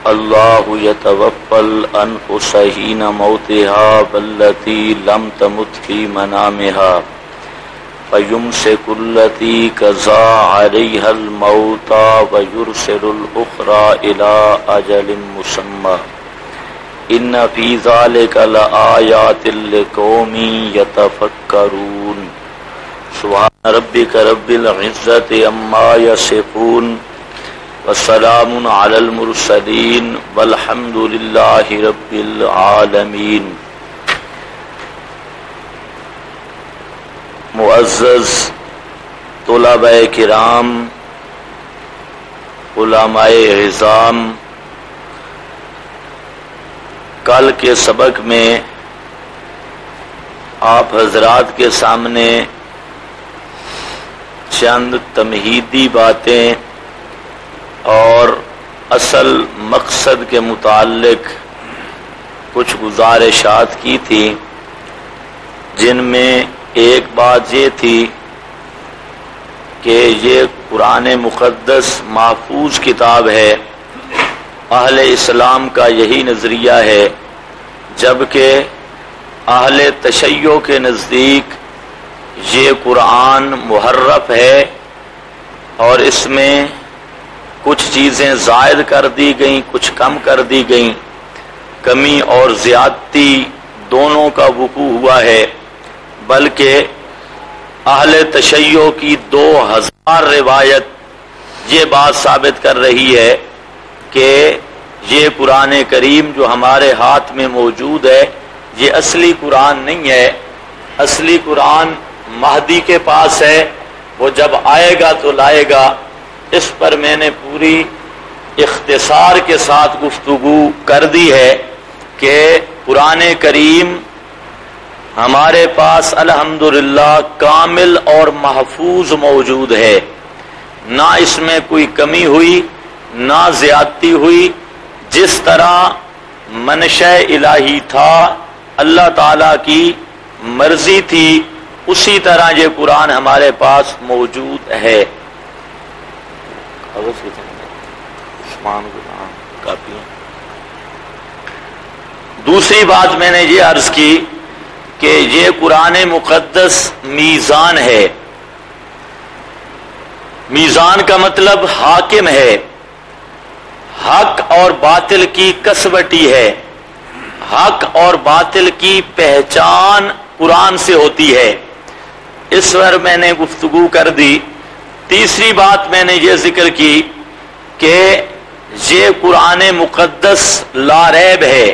اللہ یتوفی الانفس حین موتها والتی لم تمت فی منامها فیمسک التی قضی علیها الموت ویرسل الاخری الی اجل مسمی ان فی ذلک لآیات لقوم یتفکرون سبحان ربک رب العزت عما یصفون والسلام علی المرسلین والحمد للہ رب العالمین۔ معزز طلباء کرام، علماء عظام، کل کے سبق میں آپ حضرات کے سامنے چند تمہیدی باتیں اور اصل مقصد کے متعلق کچھ گزارشات کی تھی، جن میں ایک بات یہ تھی کہ یہ قرآن مقدس محفوظ کتاب ہے، اہل اسلام کا یہی نظریہ ہے، جبکہ اہل تشیع کے نزدیک یہ قرآن محرف ہے اور اس میں کچھ چیزیں زائد کر دی گئیں، کچھ کم کر دی گئیں، کمی اور زیادتی دونوں کا وقوع ہوا ہے، بلکہ اہل تشیع کی 2000 روایت یہ بات ثابت کر رہی ہے کہ یہ قرآن کریم جو ہمارے ہاتھ میں موجود ہے یہ اصلی قرآن نہیں ہے، اصلی قرآن مہدی کے پاس ہے، وہ جب آئے گا تو لائے گا۔ اس پر میں نے پوری اختصار کے ساتھ گفتگو کر دی ہے کہ قرآن کریم ہمارے پاس الحمدللہ کامل اور محفوظ موجود ہے، نہ اس میں کوئی کمی ہوئی نہ زیادتی ہوئی، جس طرح منشأ الہی تھا، اللہ تعالی کی مرضی تھی، اسی طرح یہ قرآن ہمارے پاس موجود ہے۔ دوسری بات میں نے یہ عرض کی کہ یہ قرآن مقدس میزان ہے، میزان کا مطلب حاکم ہے، حق اور باطل کی کسوٹی ہے، حق اور باطل کی پہچان قرآن سے ہوتی ہے، اس پر میں نے گفتگو کر دی۔ تیسری بات میں نے یہ ذکر کی کہ یہ قرآن مقدس لا ریب ہے،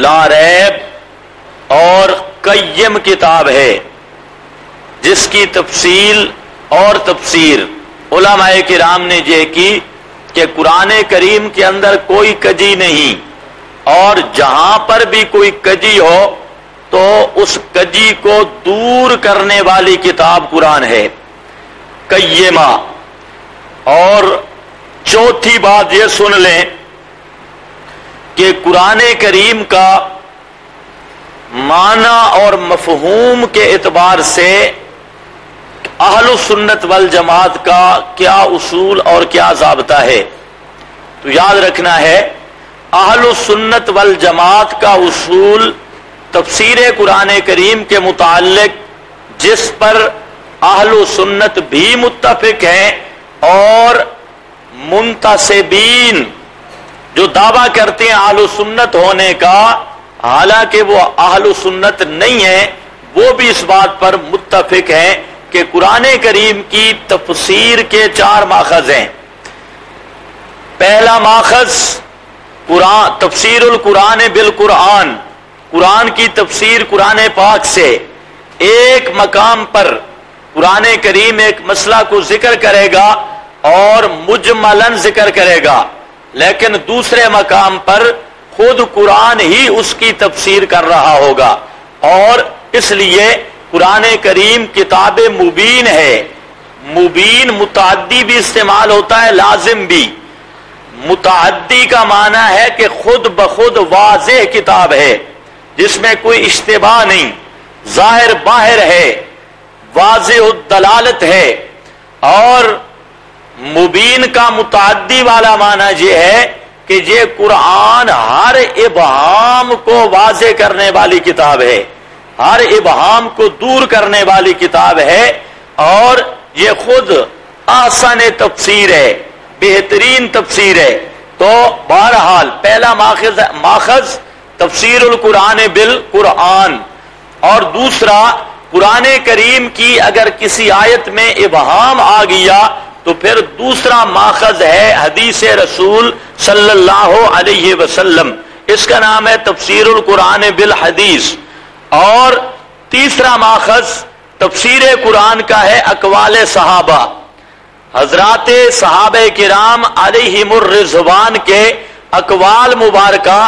لا ریب اور قیم کتاب ہے، جس کی تفصیل اور تفسیر علماء کرام نے یہ کی کہ قرآن کریم کے اندر کوئی کجی نہیں، اور جہاں پر بھی کوئی کجی ہو تو اس کجی کو دور کرنے والی کتاب قرآن ہے، قیمہ۔ اور چوتھی بات یہ سن لیں کہ قرآن کریم کا معنی اور مفہوم کے اعتبار سے اہل السنت والجماعت کا کیا اصول اور کیا ضابطہ ہے، تو یاد رکھنا ہے اہل السنت والجماعت کا اصول تفسیر قرآن کریم کے متعلق جس پر اہل السنت بھی متفق ہیں، اور منتسبین جو دعویٰ کرتے ہیں اہل السنت ہونے کا حالانکہ وہ اہل السنت نہیں ہیں، وہ بھی اس بات پر متفق ہیں کہ قرآن کریم کی تفسیر کے 4 ماخذ ہیں۔ پہلا ماخذ تفسیر القرآن بالقرآن، قرآن کی تفسیر قرآن پاک سے۔ ایک مقام پر قرآن کریم ایک مسئلہ کو ذکر کرے گا اور مجملاً ذکر کرے گا، لیکن دوسرے مقام پر خود قرآن ہی اس کی تفسیر کر رہا ہوگا، اور اس لیے قرآن کریم کتاب مبین ہے۔ مبین متعدی بھی استعمال ہوتا ہے، لازم بھی۔ متعدی کا معنی ہے کہ خود بخود واضح کتاب ہے، جس میں کوئی اشتباہ نہیں، ظاہر باہر ہے، واضح الدلالت ہے۔ اور مبین کا متعدی والا معنی یہ ہے کہ کہ یہ قرآن ہر ابہام کو واضح کرنے والی کتاب ہے، ہر ابہام کو دور کرنے والی کتاب ہے، اور یہ خود احسن تفسیر ہے، بہترین تفسیر ہے۔ تو بہرحال پہلا ماخذ تفسیر القرآن بالقرآن، اور دوسرا قرآن کریم کی اگر کسی آیت میں ابہام آ گیا تو پھر دوسرا ماخذ ہے حدیث رسول صلی اللہ علیہ وسلم، اس کا نام ہے تفسیر القرآن بالحدیث۔ اور تیسرا ماخذ تفسیر قرآن کا ہے اقوال صحابہ، حضرات صحابہ کرام علیہم الرضوان کے اقوال مبارکہ،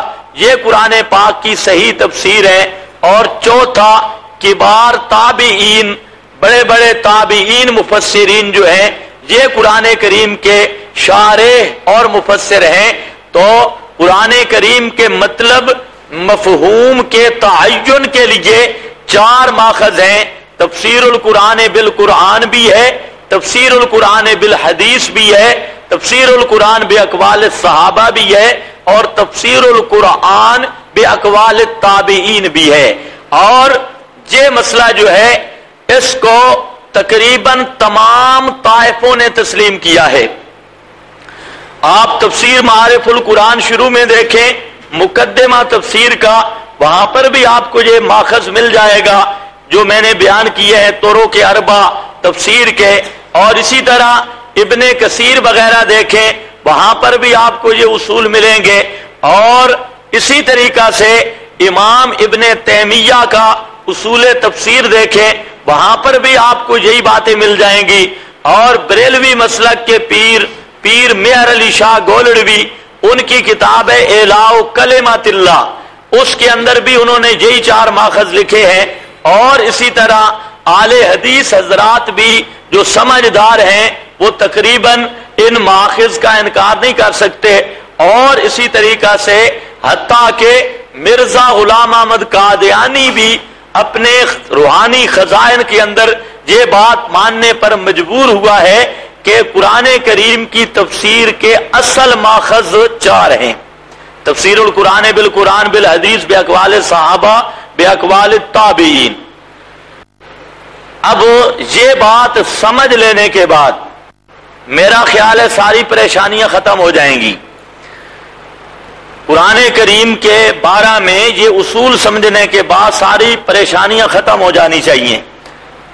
یہ قرآن پاک کی صحیح تفسیر ہے۔ اور چوتھا کبار تابعین، بڑے بڑے تابعین مفسرین جو ہیں یہ قرآن کریم کے شارح اور مفسر ہیں۔ تو قرآن کریم کے مطلب مفہوم کے تعین کے لیے چار ماخذ ہیں، تفسیر القرآن بالقرآن بھی ہے، تفسیر القرآن بالحدیث بھی ہے، تفسیر القرآن باقوال الصحابہ بھی ہے، اور تفسیر القرآن باقوال التابعین بھی ہے۔ اور یہ مسئلہ جو ہے اس کو تقریباً تمام طائفوں نے تسلیم کیا ہے۔ آپ تفسیر معارف القرآن شروع میں دیکھیں، مقدمہ تفسیر کا، وہاں پر بھی آپ کو یہ ماخذ مل جائے گا جو میں نے بیان کیے ہیں طرق اربع تفسیر کے۔ اور اسی طرح ابن کثیر وغیرہ دیکھیں، وہاں پر بھی آپ کو یہ اصول ملیں گے۔ اور اسی طریقہ سے امام ابن تیمیہ کا اصول تفسیر دیکھیں، وہاں پر بھی آپ کو یہی باتیں مل جائیں گی۔ اور بریلوی مسلک کے پیر مہر علی شاہ گولڑوی، ان کی کتاب ہے اعلاء کلمات اللہ، اس کے اندر بھی انہوں نے یہی چار ماخذ لکھے ہیں۔ اور اسی طرح اہل حدیث حضرات بھی جو سمجھدار ہیں وہ تقریباً ان ماخذ کا انکار نہیں کر سکتے۔ اور اسی طریقہ سے حتیٰ کہ مرزا غلام احمد قادیانی بھی اپنے روحانی خزائن کے اندر یہ بات ماننے پر مجبور ہوا ہے کہ قرآن کریم کی تفسیر کے اصل ماخذ چار ہیں، تفسیر القرآن بالقرآن بالحدیث باقوال صحابہ باقوال التابعین۔ اب یہ بات سمجھ لینے کے بعد میرا خیال ہے ساری پریشانیاں ختم ہو جائیں گی۔ قرآن کریم کے بارے میں یہ اصول سمجھنے کے بعد ساری پریشانیاں ختم ہو جانی چاہیے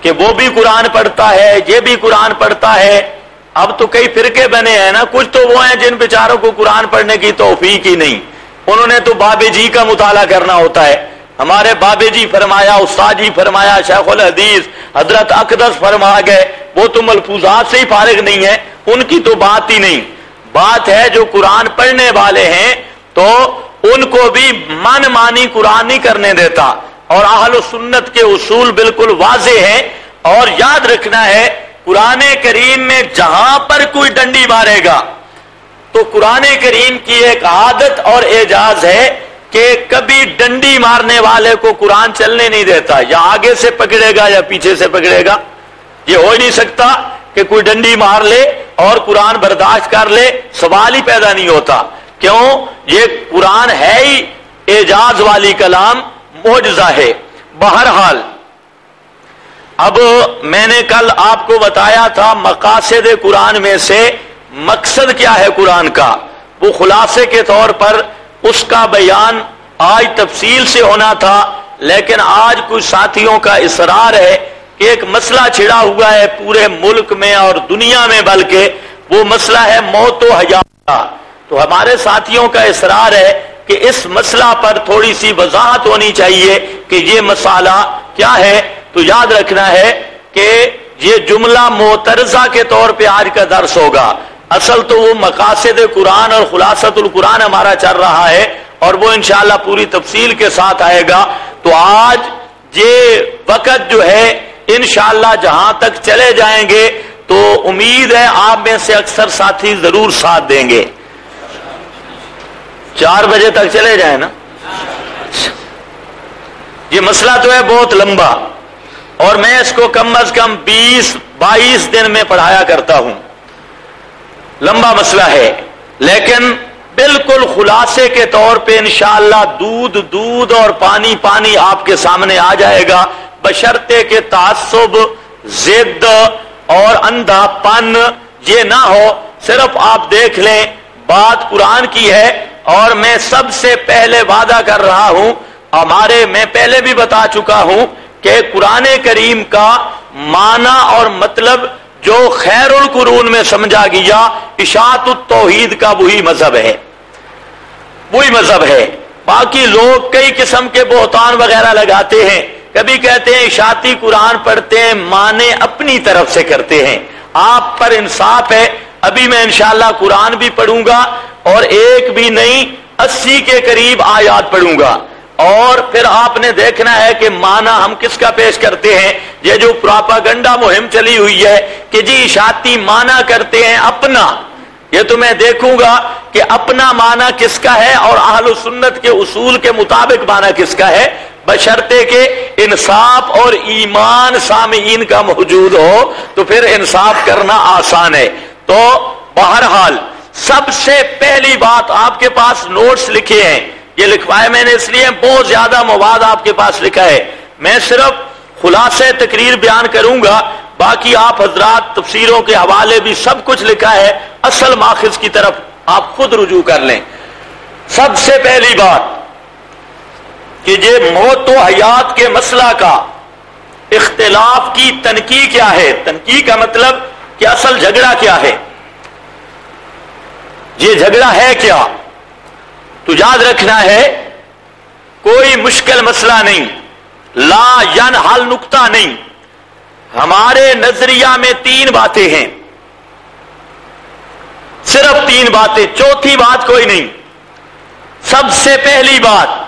کہ وہ بھی قرآن پڑھتا ہے، یہ بھی قرآن پڑھتا ہے۔ اب تو کئی فرقے بنے ہیں نا، کچھ تو وہ ہیں جن بیچاروں کو قرآن پڑھنے کی توفیق ہی نہیں، انہوں نے تو بابے جی کا مطالعہ کرنا ہوتا ہے۔ ہمارے بابے جی فرمایا، استاد جی فرمایا، شیخ الحدیث حضرت اقدس فرما گئے، وہ تو ملفوظات سے ہی فارغ نہیں ہے، ان کی تو بات ہی نہیں۔ بات ہے جو قرآن پڑھنے والے ہیں تو ان کو بھی من مانی قرآن نہیں کرنے دیتا، اور اہل سنت کے اصول بالکل واضح ہیں۔ اور یاد رکھنا ہے قرآن کریم میں جہاں پر کوئی ڈنڈی مارے گا تو قرآن کریم کی ایک عادت اور اعجاز ہے کہ کبھی ڈنڈی مارنے والے کو قرآن چلنے نہیں دیتا، یا آگے سے پکڑے گا یا پیچھے سے پکڑے گا۔ یہ ہو ہی نہیں سکتا کہ کوئی ڈنڈی مار لے اور قرآن برداشت کر لے، سوال ہی پیدا نہیں ہوتا۔ کیوں؟ یہ قرآن ہے ہی اعجاز والی کلام، معجزہ ہے۔ بہرحال اب میں نے کل آپ کو بتایا تھا مقاصد قرآن میں سے مقصد کیا ہے قرآن کا، وہ خلاصے کے طور پر اس کا بیان آج تفصیل سے ہونا تھا، لیکن آج کچھ ساتھیوں کا اصرار ہے کہ ایک مسئلہ چھڑا ہوا ہے پورے ملک میں اور دنیا میں، بلکہ وہ مسئلہ ہے موت و حیات کا۔ تو ہمارے ساتھیوں کا اصرار ہے کہ اس مسئلہ پر تھوڑی سی وضاحت ہونی چاہیے کہ یہ مسئلہ کیا ہے۔ تو یاد رکھنا ہے کہ یہ جملہ معترضہ کے طور پہ آج کا درس ہوگا، اصل تو وہ مقاصد قرآن اور خلاصۃ القرآن ہمارا چل رہا ہے، اور وہ انشاءاللہ پوری تفصیل کے ساتھ آئے گا۔ تو آج یہ وقت جو ہے انشاءاللہ جہاں تک چلے جائیں گے تو امید ہے آپ میں سے اکثر ساتھی ضرور ساتھ دیں گے۔ 4 بجے تک چلے جائیں نا۔ یہ مسئلہ تو ہے بہت لمبا، اور میں اس کو کم از کم 20-22 دن میں پڑھایا کرتا ہوں، لمبا مسئلہ ہے، لیکن بالکل خلاصے کے طور پہ انشاءاللہ دودھ اور پانی آپ کے سامنے آ جائے گا، بشرطے کہ تعصب، ضد اور اندھا پن یہ نہ ہو۔ صرف آپ دیکھ لیں بات قرآن کی ہے، اور میں سب سے پہلے وعدہ کر رہا ہوں، میں پہلے بھی بتا چکا ہوں کہ قرآن کریم کا معنی اور مطلب جو خیر القرون میں سمجھا گیا اشاعت التوحید کا وہی مذہب ہے۔ باقی لوگ کئی قسم کے بہتان وغیرہ لگاتے ہیں، کبھی کہتے ہیں اشاعتی قرآن پڑھتے ہیں، معنی اپنی طرف سے کرتے ہیں۔ آپ پر انصاف ہے، ابھی میں انشاءاللہ قرآن بھی پڑھوں گا اور ایک بھی نہیں 80 کے قریب آیات پڑھوں گا، اور پھر آپ نے دیکھنا ہے کہ معنی ہم کس کا پیش کرتے ہیں۔ یہ جو پراپاگنڈا مہم چلی ہوئی ہے کہ جی اشاعتی معنی کرتے ہیں اپنا، یہ تو میں دیکھوں گا کہ اپنا معنی کس کا ہے اور اہل سنت کے اصول کے مطابق معنی کس کا ہے، بشرطے کہ انصاف اور ایمان سامعین کا موجود ہو تو پھر انصاف کرنا آسان ہے۔ تو بہرحال سب سے پہلی بات، آپ کے پاس نوٹس لکھے ہیں، یہ لکھوائے میں نے اس لیے بہت زیادہ مواد آپ کے پاس لکھا ہے، میں صرف خلاصے تقریر بیان کروں گا، باقی آپ حضرات تفسیروں کے حوالے بھی سب کچھ لکھا ہے، اصل ماخذ کی طرف آپ خود رجوع کر لیں۔ سب سے پہلی بات کہ یہ موت و حیات کے مسئلہ کا اختلاف کی تنقیح کیا ہے، تنقیح کا مطلب کہ اصل جھگڑا کیا ہے، یہ جھگڑا ہے کیا، تو یاد رکھنا ہے کوئی مشکل مسئلہ نہیں، لا ینحل نقطہ نہیں، ہمارے نظریہ میں 3 باتیں ہیں، صرف 3 باتیں، چوتھی بات کوئی نہیں۔ سب سے پہلی بات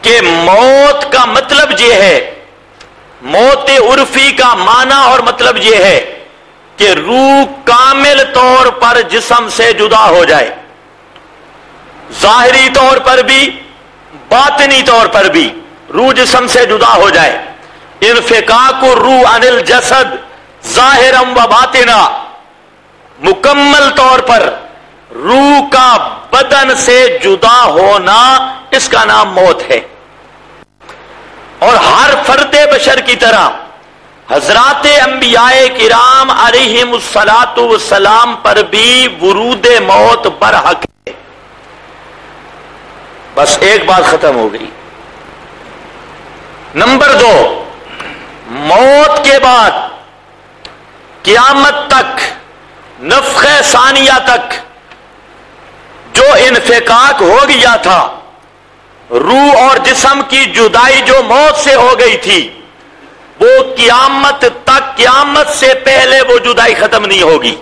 کہ موت کا مطلب یہ ہے، موت عرفی کا معنی اور مطلب یہ ہے کہ روح کامل طور پر جسم سے جدا ہو جائے، ظاہری طور پر بھی باطنی طور پر بھی روح جسم سے جدا ہو جائے۔ انفکاک الروح عن الجسد ظاہرا و باطنا، مکمل طور پر روح کا بدن سے جدا ہونا، اس کا نام موت ہے۔ اور ہر فرد بشر کی طرح حضرات انبیاء کرام علیہم الصلاۃ والسلام پر بھی ورود موت برحق ہے۔ بس ایک بات ختم ہو گئی۔ نمبر 2، موت کے بعد قیامت تک، نفخہ ثانیہ تک جو انفکاک ہو گیا تھا، روح اور جسم کی جدائی جو موت سے ہو گئی تھی، وہ قیامت تک، قیامت سے پہلے وہ جدائی ختم نہیں ہوگی۔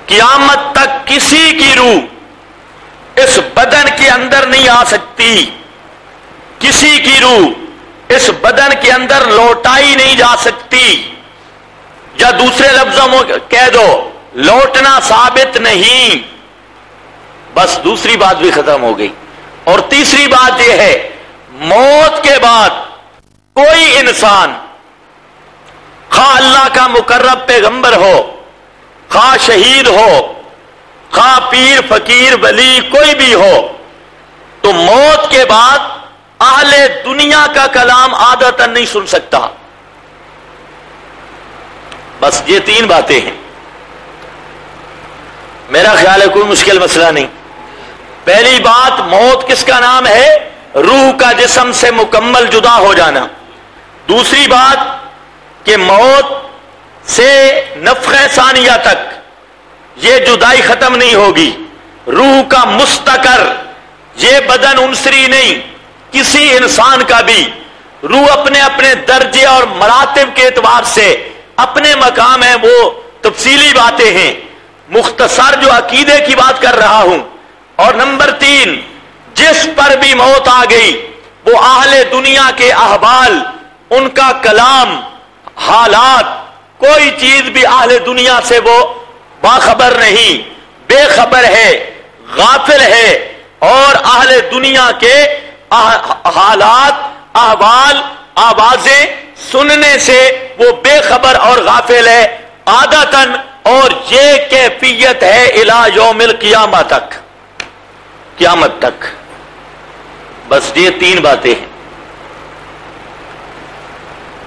قیامت تک کسی کی روح اس بدن کے اندر نہیں آ سکتی، کسی کی روح اس بدن کے اندر لوٹائی نہیں جا سکتی، یا دوسرے لفظوں میں کہہ دو لوٹنا ثابت نہیں۔ بس دوسری بات بھی ختم ہو گئی۔ اور تیسری بات یہ ہے، موت کے بعد کوئی انسان، خواہ اللہ کا مقرب پیغمبر ہو، خواہ شہید ہو، خواہ پیر فقیر ولی کوئی بھی ہو، تو موت کے بعد اہل دنیا کا کلام عادتاً نہیں سن سکتا۔ بس یہ 3 باتیں ہیں، میرا خیال ہے کوئی مشکل مسئلہ نہیں۔ پہلی بات، موت کس کا نام ہے؟ روح کا جسم سے مکمل جدا ہو جانا۔ دوسری بات کہ موت سے نفخہ ثانیہ تک یہ جدائی ختم نہیں ہوگی، روح کا مستقر، یہ بدن عنصری نہیں، کسی انسان کا بھی روح اپنے اپنے درجے اور مراتب کے اعتبار سے اپنے مقام ہے، وہ تفصیلی باتیں ہیں، مختصر جو عقیدے کی بات کر رہا ہوں۔ اور نمبر 3، جس پر بھی موت آ گئی وہ اہل دنیا کے احوال، ان کا کلام، حالات، کوئی چیز بھی اہل دنیا سے وہ باخبر نہیں، بے خبر ہے، غافل ہے، اور اہل دنیا کے حالات، احوال، آوازیں سننے سے وہ بے خبر اور غافل ہے۔ عادتاً اور یہ کیفیت ہے الی یوم القیامہ تک، قیامت تک. بس یہ 3 باتیں ہیں،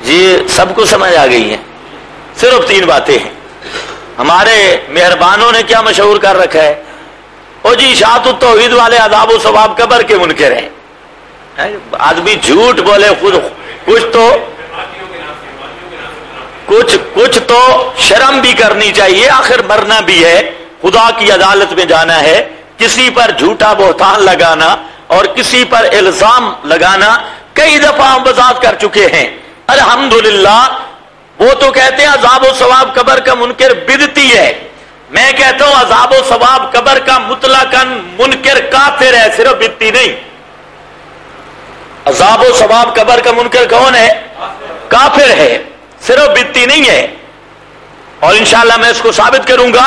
یہ سب کو سمجھ آ گئی ہیں. صرف 3 باتیں ہیں. ہمارے مہربانوں نے کیا مشہور کر رکھا ہے؟ او جی اشاعت التوحید والے عذاب و ثواب قبر کے منکر ہیں. آدمی جھوٹ بولے خود، کچھ تو شرم بھی کرنی چاہیے. آخر مرنا بھی ہے، خدا کی عدالت میں جانا ہے. کسی پر جھوٹا بہتان لگانا اور کسی پر الزام لگانا کئی دفعہ ہم وضاحت کر چکے ہیں. الحمدللہ وہ تو کہتے ہیں عذاب و ثواب قبر کا منکر بدعتی ہے. میں کہتا ہوں عذاب و ثواب قبر کا مطلقاً منکر کافر ہے، صرف بدعتی نہیں. عذاب و ثواب قبر کا منکر کون ہے؟ کافر ہے، صرف بدعتی نہیں ہے. اور انشاءاللہ میں اس کو ثابت کروں گا.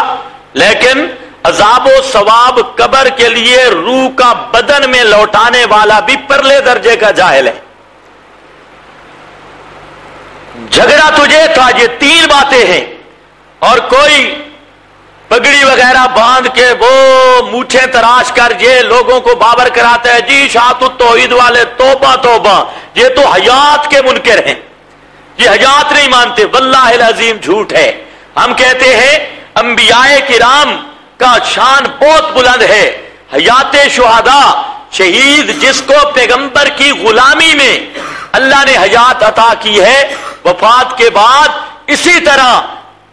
لیکن عذاب و ثواب قبر کے لیے روح کا بدن میں لوٹانے والا بھی پرلے درجے کا جاہل ہے. جھگڑا تجھے تھا، یہ 3 باتیں ہیں. اور کوئی پگڑی وغیرہ باندھ کے وہ مونچھیں تراش کر یہ لوگوں کو باور کراتا ہے جی اشاعت التوحید والے توبہ توبہ، یہ تو حیات کے منکر ہیں، یہ حیات نہیں مانتے. واللہ العظیم جھوٹ ہے. ہم کہتے ہیں انبیاء کرام کا شان بہت بلند ہے. حیات شہداء، شہید جس کو پیغمبر کی غلامی میں اللہ نے حیات عطا کی ہے، وفات کے بعد اسی طرح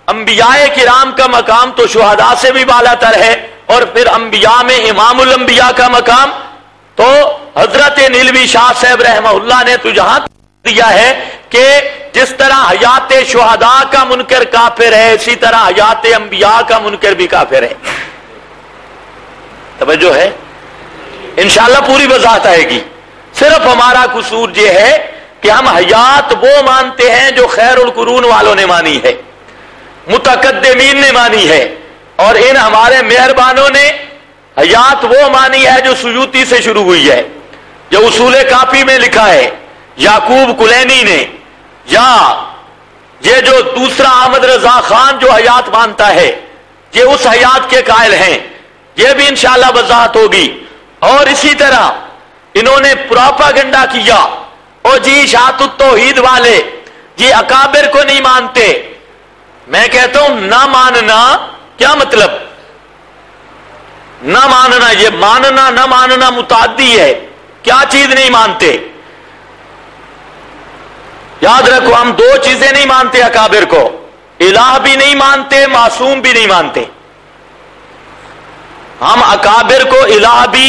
انبیاء کرام کا مقام تو شہداء سے بھی بالا تر ہے. اور پھر انبیاء میں امام الانبیاء کا مقام تو حضرت نیلوی شاہ صاحب رحمہ اللہ نے تو جہاں دیا ہے کہ جس طرح حیات شہداء کا منکر کافر ہے، اسی طرح حیات انبیاء کا منکر بھی کافر ہے. توجہ ہے؟ انشاءاللہ پوری وضاحت آئے گی. صرف ہمارا قصور یہ ہے کہ ہم حیات وہ مانتے ہیں جو خیر القرون والوں نے مانی ہے، متقدمین نے مانی ہے. اور ان ہمارے مہربانوں نے حیات وہ مانی ہے جو سیوطی سے شروع ہوئی ہے، جو اصول کافی میں لکھا ہے یعقوب کلینی نے، یا یہ جو دوسرا احمد رضا خان جو حیات مانتا ہے یہ اس حیات کے قائل ہیں. یہ بھی انشاءاللہ وضاحت ہوگی. اور اسی طرح انہوں نے پروپیگنڈا کیا او جی اشاعت التوحید والے یہ اکابر کو نہیں مانتے. میں کہتا ہوں نہ ماننا کیا مطلب؟ نہ ماننا، یہ ماننا نہ ماننا متعدی ہے. کیا چیز نہیں مانتے؟ یاد رکھو ہم 2 چیزیں نہیں مانتے اکابر کو، الہ بھی نہیں مانتے، معصوم بھی نہیں مانتے. ہم اکابر کو الہ بھی،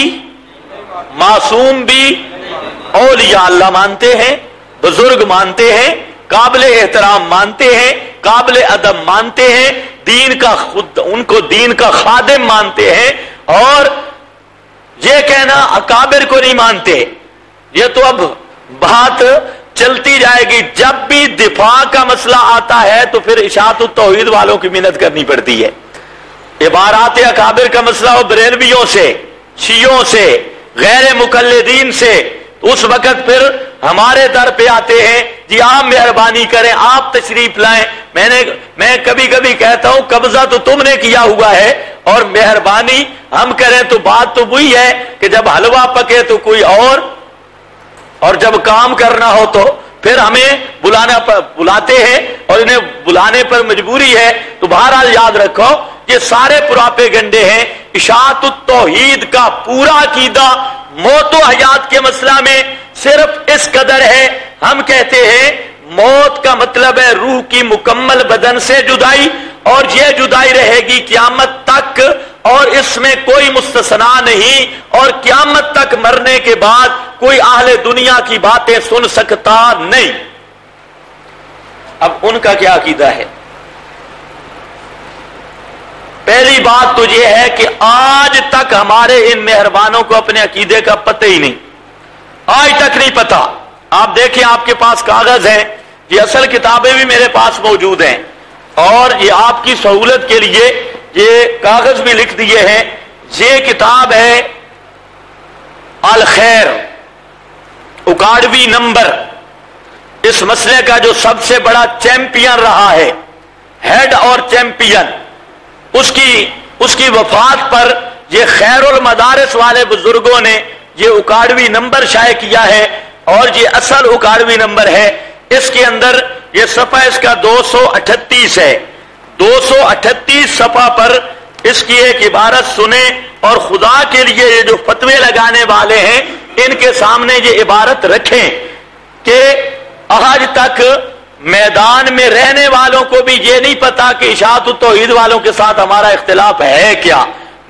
معصوم بھی، اولیاء اللہ مانتے ہیں، بزرگ مانتے ہیں، قابل احترام مانتے ہیں، قابل ادب مانتے ہیں، دین کا خود ان کو دین کا خادم مانتے ہیں. اور یہ کہنا اکابر کو نہیں مانتے، یہ تو اب بات چلتی جائے گی. جب بھی دفاع کا مسئلہ آتا ہے تو پھر اشاعت التوحید والوں کی محنت کرنی پڑتی ہے. عبارات اکابر کا مسئلہ ہو بریلویوں سے، شیعوں سے، غیر مقلدین سے، اس وقت پھر ہمارے در پہ آتے ہیں جی آپ مہربانی کریں، آپ تشریف لائیں. میں کبھی کبھی کہتا ہوں قبضہ تو تم نے کیا ہوا ہے اور مہربانی ہم کریں تو بات تو وہی ہے کہ جب حلوہ پکے تو کوئی اور جب کام کرنا ہو تو پھر ہمیں بلاتے ہیں اور انہیں بلانے پر مجبوری ہے. تو بہرحال یاد رکھو یہ سارے پروپیگنڈے ہیں. اشاعت التوحید کا پورا عقیدہ موت و حیات کے مسئلہ میں صرف اس قدر ہے، ہم کہتے ہیں موت کا مطلب ہے روح کی مکمل بدن سے جدائی، اور یہ جدائی رہے گی قیامت تک، اور اس میں کوئی مستثنا نہیں، اور قیامت تک مرنے کے بعد کوئی اہل دنیا کی باتیں سن سکتا نہیں. اب ان کا کیا عقیدہ ہے؟ پہلی بات تو یہ ہے کہ آج تک ہمارے ان مہربانوں کو اپنے عقیدے کا پتہ ہی نہیں، آج تک نہیں پتا. آپ دیکھیں آپ کے پاس کاغذ ہیں، یہ اصل کتابیں بھی میرے پاس موجود ہیں، اور یہ آپ کی سہولت کے لیے یہ کاغذ بھی لکھ دیے ہیں. یہ کتاب ہے الخیر، اکاڑوی نمبر، اس مسئلے کا جو سب سے بڑا چیمپئن رہا ہے، ہیڈ اور چیمپئن اس کی وفات پر یہ خیر المدارس والے بزرگوں نے یہ اکاڑوی نمبر شائع کیا ہے، اور یہ اصل اکاڑوی نمبر ہے۔ اس کے اندر یہ صفحہ اس کا 238 ہے۔ 238 صفحہ پر اس کی ایک عبارت سنیں، اور خدا کے لیے یہ جو فتوے لگانے والے ہیں ان کے سامنے یہ عبارت رکھیں کہ آج تک میدان میں رہنے والوں کو بھی یہ نہیں پتا کہ اشاعت التوحید والوں کے ساتھ ہمارا اختلاف ہے کیا۔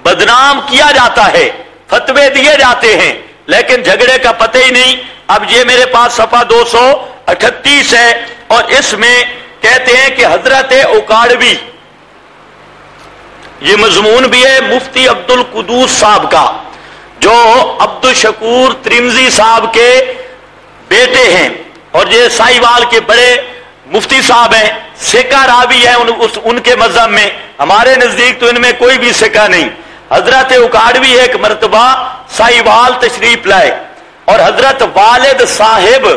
بدنام کیا جاتا ہے، فتوے دیے جاتے ہیں، لیکن جھگڑے کا پتہ ہی نہیں۔ اب یہ میرے پاس صفحہ 238 ہے، اور اس میں کہتے ہیں کہ حضرت اکاڑوی، یہ مضمون بھی ہے مفتی عبد القدوس صاحب کا، جو عبد الشکور ترمذی صاحب کے بیٹے ہیں، اور یہ سائیوال کے بڑے مفتی صاحب ہیں، سکہ راوی ہے ان کے مذہب میں، ہمارے نزدیک تو ان میں کوئی بھی سکہ نہیں۔ حضرت اکاڑوی ایک مرتبہ سائیوال تشریف لائے، اور حضرت والد صاحب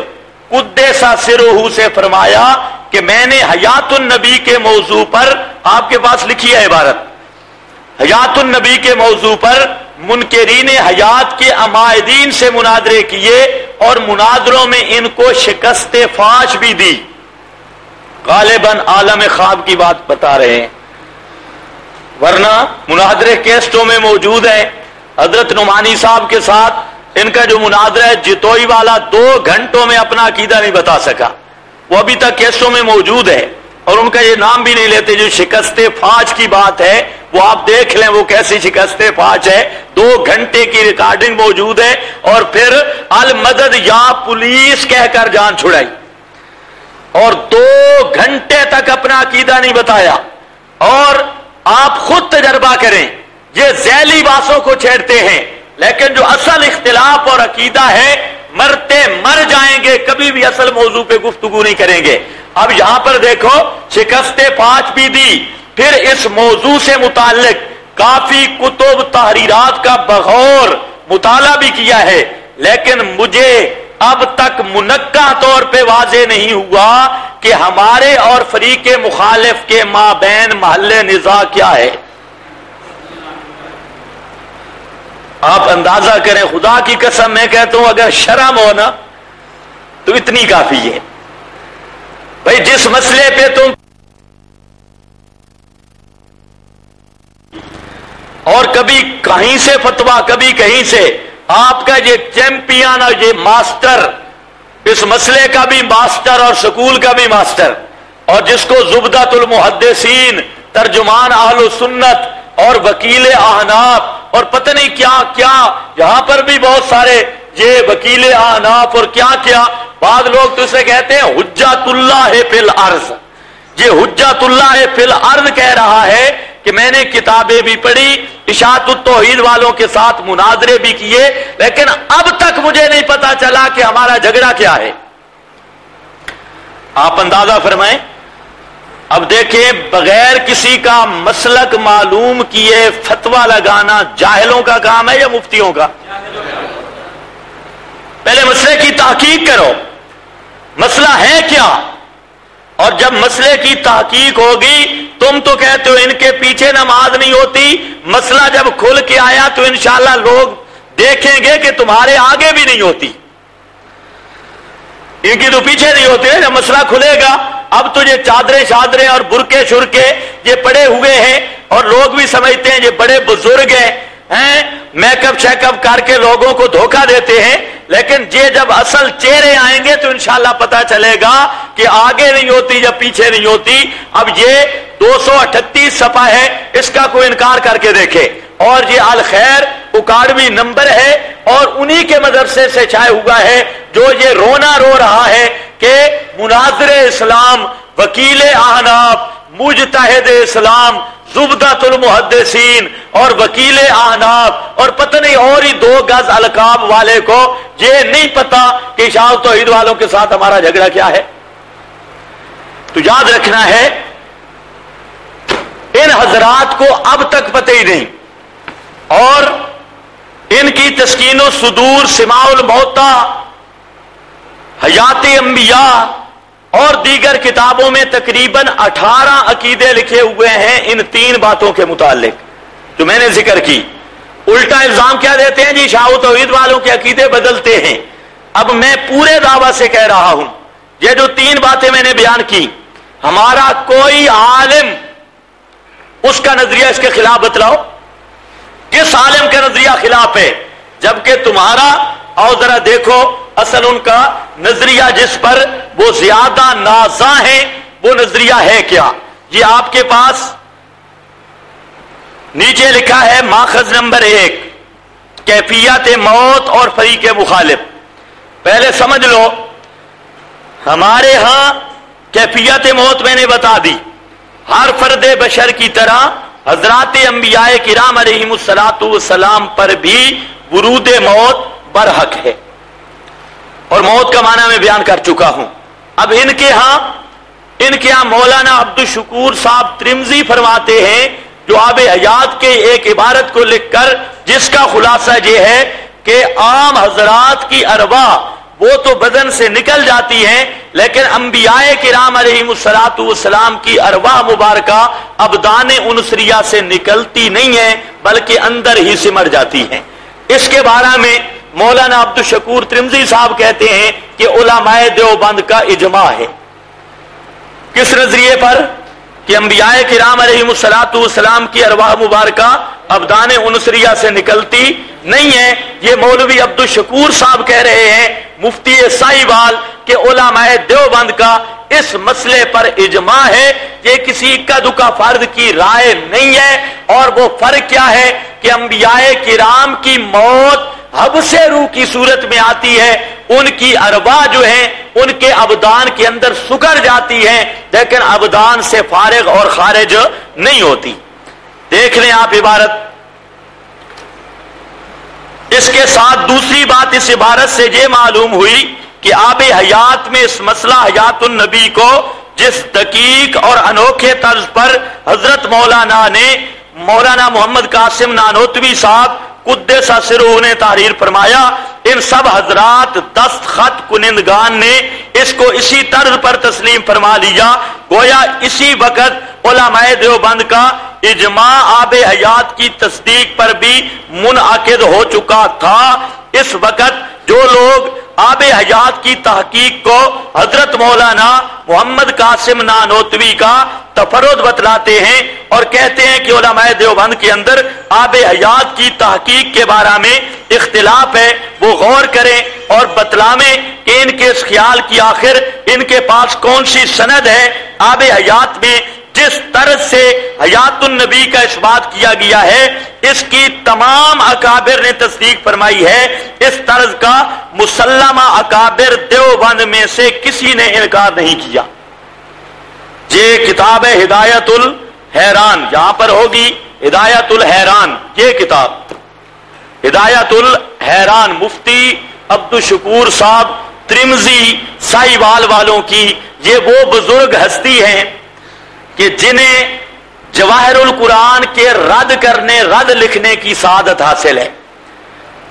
قدس سرہ سے فرمایا کہ میں نے حیات النبی کے موضوع پر، آپ کے پاس لکھی ہے عبارت، حیات النبی کے موضوع پر منکرین حیات کے عمائدین سے مناظرے کیے، اور مناظروں میں ان کو شکست فاش بھی دی۔ غالباً عالم خواب کی بات بتا رہے ہیں، ورنہ مناظرے کیسٹوں میں موجود ہیں۔ حضرت نعمانی صاحب کے ساتھ ان کا جو مناظرہ ہے جتوئی والا 2 گھنٹوں میں اپنا عقیدہ نہیں بتا سکا، وہ ابھی تک کیسٹوں میں موجود ہے، اور ان کا یہ نام بھی نہیں لیتے۔ جو شکست فاش کی بات ہے وہ آپ دیکھ لیں وہ کیسی شکست فاش ہے، 2 گھنٹے کی ریکارڈنگ موجود ہے، اور پھر المدد یا پولیس کہہ کر جان چھڑائی، اور 2 گھنٹے تک اپنا عقیدہ نہیں بتایا۔ اور آپ خود تجربہ کریں، یہ ذیلی باتوں کو چھیڑتے ہیں، لیکن جو اصل اختلاف اور عقیدہ ہے مرتے مر جائیں گے، کبھی بھی اصل موضوع پہ گفتگو نہیں کریں گے۔ اب یہاں پر دیکھو شکست فاش بھی دی، پھر اس موضوع سے متعلق کافی کتب تحریرات کا بغور مطالعہ بھی کیا ہے، لیکن مجھے اب تک منقع طور پہ واضح نہیں ہوا کہ ہمارے اور فریق مخالف کے مابین محل نزاع کیا ہے۔ آپ اندازہ کریں، خدا کی قسم میں کہتا ہوں اگر شرم ہو نا تو اتنی کافی ہے۔ بھئی جس مسئلے پہ تم اور کبھی کہیں سے فتویٰ، کبھی کہیں سے، آپ کا یہ چیمپئن اور یہ ماسٹر، اس مسئلے کا بھی ماسٹر اور سکول کا بھی ماسٹر، اور جس کو زبدۃ المحدثین، ترجمان اہل سنت اور وکیل احناف اور پتہ نہیں کیا کیا، یہاں پر بھی بہت سارے یہ وکیل احناف اور کیا کیا، بعض لوگ تو اسے کہتے ہیں حجت اللہ فی الارض۔ یہ حجت اللہ فی الارض کہہ رہا ہے کہ میں نے کتابیں بھی پڑھی، اشاعت التوحید والوں کے ساتھ مناظرے بھی کیے، لیکن اب تک مجھے نہیں پتا چلا کہ ہمارا جھگڑا کیا ہے۔ آپ اندازہ فرمائیں۔ اب دیکھیں، بغیر کسی کا مسلک معلوم کیے فتویٰ لگانا جاہلوں کا کام ہے یا مفتیوں کا؟ پہلے مسئلے کی تحقیق کرو، مسئلہ ہے کیا، اور جب مسئلے کی تحقیق ہوگی، تم تو کہتے ہو ان کے پیچھے نماز نہیں ہوتی، مسئلہ جب کھل کے آیا تو انشاءاللہ لوگ دیکھیں گے کہ تمہارے آگے بھی نہیں ہوتی، ان کی تو پیچھے نہیں ہوتے۔ جب مسئلہ کھلے گا، اب تو یہ چادریں شادریں اور برقے شرکے یہ پڑے ہوئے ہیں، اور لوگ بھی سمجھتے ہیں یہ بڑے بزرگ ہیں، میک اپ شیک اپ کر کے لوگوں کو دھوکہ دیتے ہیں، لیکن یہ جب اصل چہرے آئیں گے تو انشاءاللہ پتا چلے گا کہ آگے نہیں ہوتی یا پیچھے نہیں ہوتی۔ اب یہ 238 صفحہ ہے، اس کا کوئی انکار کر کے دیکھے، اور یہ الخیر اکاڑوی نمبر ہے، اور انہی کے مدرسے سے شائع ہوا ہے جو یہ رونا رو رہا ہے کہ مناظر اسلام، وکیل احناف، مجتہد اسلام، زبدۃ المحدثین اور وکیل احناف اور پتہ نہیں اور ہی 2 گز القاب والے کو یہ نہیں پتا کہ اشاعت توحید والوں کے ساتھ ہمارا جھگڑا کیا ہے۔ تو یاد رکھنا ہے، ان حضرات کو اب تک پتہ ہی نہیں، اور ان کی تسکین الصدور، سماع الموتیٰ، حیات انبیاء، اور دیگر کتابوں میں تقریباً 18 عقیدے لکھے ہوئے ہیں ان 3 باتوں کے متعلق جو میں نے ذکر کی۔ الٹا الزام کیا دیتے ہیں؟ جی شاہ و توحید والوں کے عقیدے بدلتے ہیں۔ اب میں پورے دعویٰ سے کہہ رہا ہوں یہ جو 3 باتیں میں نے بیان کی، ہمارا کوئی عالم اس کا نظریہ اس کے خلاف بتلاؤ، کس عالم کا نظریہ خلاف ہے؟ جبکہ تمہارا، اور ذرا دیکھو اصل ان کا نظریہ جس پر وہ زیادہ نازاں ہیں وہ نظریہ ہے کیا؟ یہ آپ کے پاس نیچے لکھا ہے ماخذ نمبر 1، کیفیت موت اور فریق مخالف۔ پہلے سمجھ لو، ہمارے ہاں کیفیت موت میں نے بتا دی، ہر فرد بشر کی طرح حضرات انبیاء کرام علیہم الصلاۃ والسلام پر بھی ورود موت برحق ہے، اور موت کا معنی میں بیان کر چکا ہوں۔ اب ان کے ہاں مولانا عبدالشکور صاحب ترمذی فرماتے ہیں جو آب حیات کے ایک عبارت کو لکھ کر جس کا خلاصہ یہ ہے کہ عام حضرات کی ارواح وہ تو بدن سے نکل جاتی ہیں، لیکن انبیاء کرام علیہم الصلاۃ والسلام کی ارواح مبارکہ ابدان انسریہ سے نکلتی نہیں ہیں بلکہ اندر ہی سمٹ جاتی ہیں۔ اس کے بارے میں مولانا عبدالشکور ترمذی صاحب کہتے ہیں کہ علماء دیوبند کا اجماع ہے۔ کس نظریے پر؟ کہ انبیاء کرام علیہم الصلاۃ والسلام کی ارواح مبارکہ ابدان انسریہ سے نکلتی نہیں ہے۔ یہ مولوی عبدالشکور صاحب کہہ رہے ہیں، مفتی ساہیوال کے علماء دیوبند کا اس مسئلے پر اجماع ہے، یہ کسی اکا دکا فرد کی رائے نہیں ہے۔ اور وہ فرق کیا ہے کہ انبیاء کرام کی موت حبس روح کی صورت میں آتی ہے، ان کی ارواح جو ہیں ان کے ابدان کے اندر سکڑ جاتی ہیں، لیکن ابدان سے فارغ اور خارج نہیں ہوتی۔ دیکھ لیں آپ عبارت۔ اس کے ساتھ دوسری بات اس عبارت سے یہ معلوم ہوئی کہ آب حیات میں اس مسئلہ حیات النبی کو جس دقیق اور انوکھے طرز پر حضرت مولانا محمد قاسم نانوتوی صاحب قدس سرہ نے تحریر فرمایا، ان سب حضرات دستخط کنندگان نے اس کو اسی طرز پر تسلیم فرما لیا گویا اسی وقت علماء دیوبند کا اجماع آب حیات کی تصدیق پر بھی منعقد ہو چکا تھا۔ اس وقت جو لوگ آب حیات کی تحقیق کو حضرت مولانا محمد قاسم نانوتوی کا تفرد بتلاتے ہیں اور کہتے ہیں کہ علماء دیوبند کے اندر آب حیات کی تحقیق کے بارے میں اختلاف ہے، وہ غور کریں اور بتلائیں کہ ان کے اس خیال کی آخر ان کے پاس کون سی سند ہے۔ آب حیات میں جس طرز سے حیات النبی کا اس بات کیا گیا ہے اس کی تمام اکابر نے تصدیق فرمائی ہے، اس طرز کا مسلمہ اکابر دیوبند میں سے کسی نے انکار نہیں کیا۔ یہ کتاب ہے ہدایت الحیران، یہاں پر ہوگی ہدایت الحیران، یہ کتاب ہدایت الحیران مفتی عبدالشکور صاحب ترمذی ساہیوال والوں کی، یہ وہ بزرگ ہستی ہیں کہ جنہیں جواہر القرآن کے رد لکھنے کی سعادت حاصل ہے۔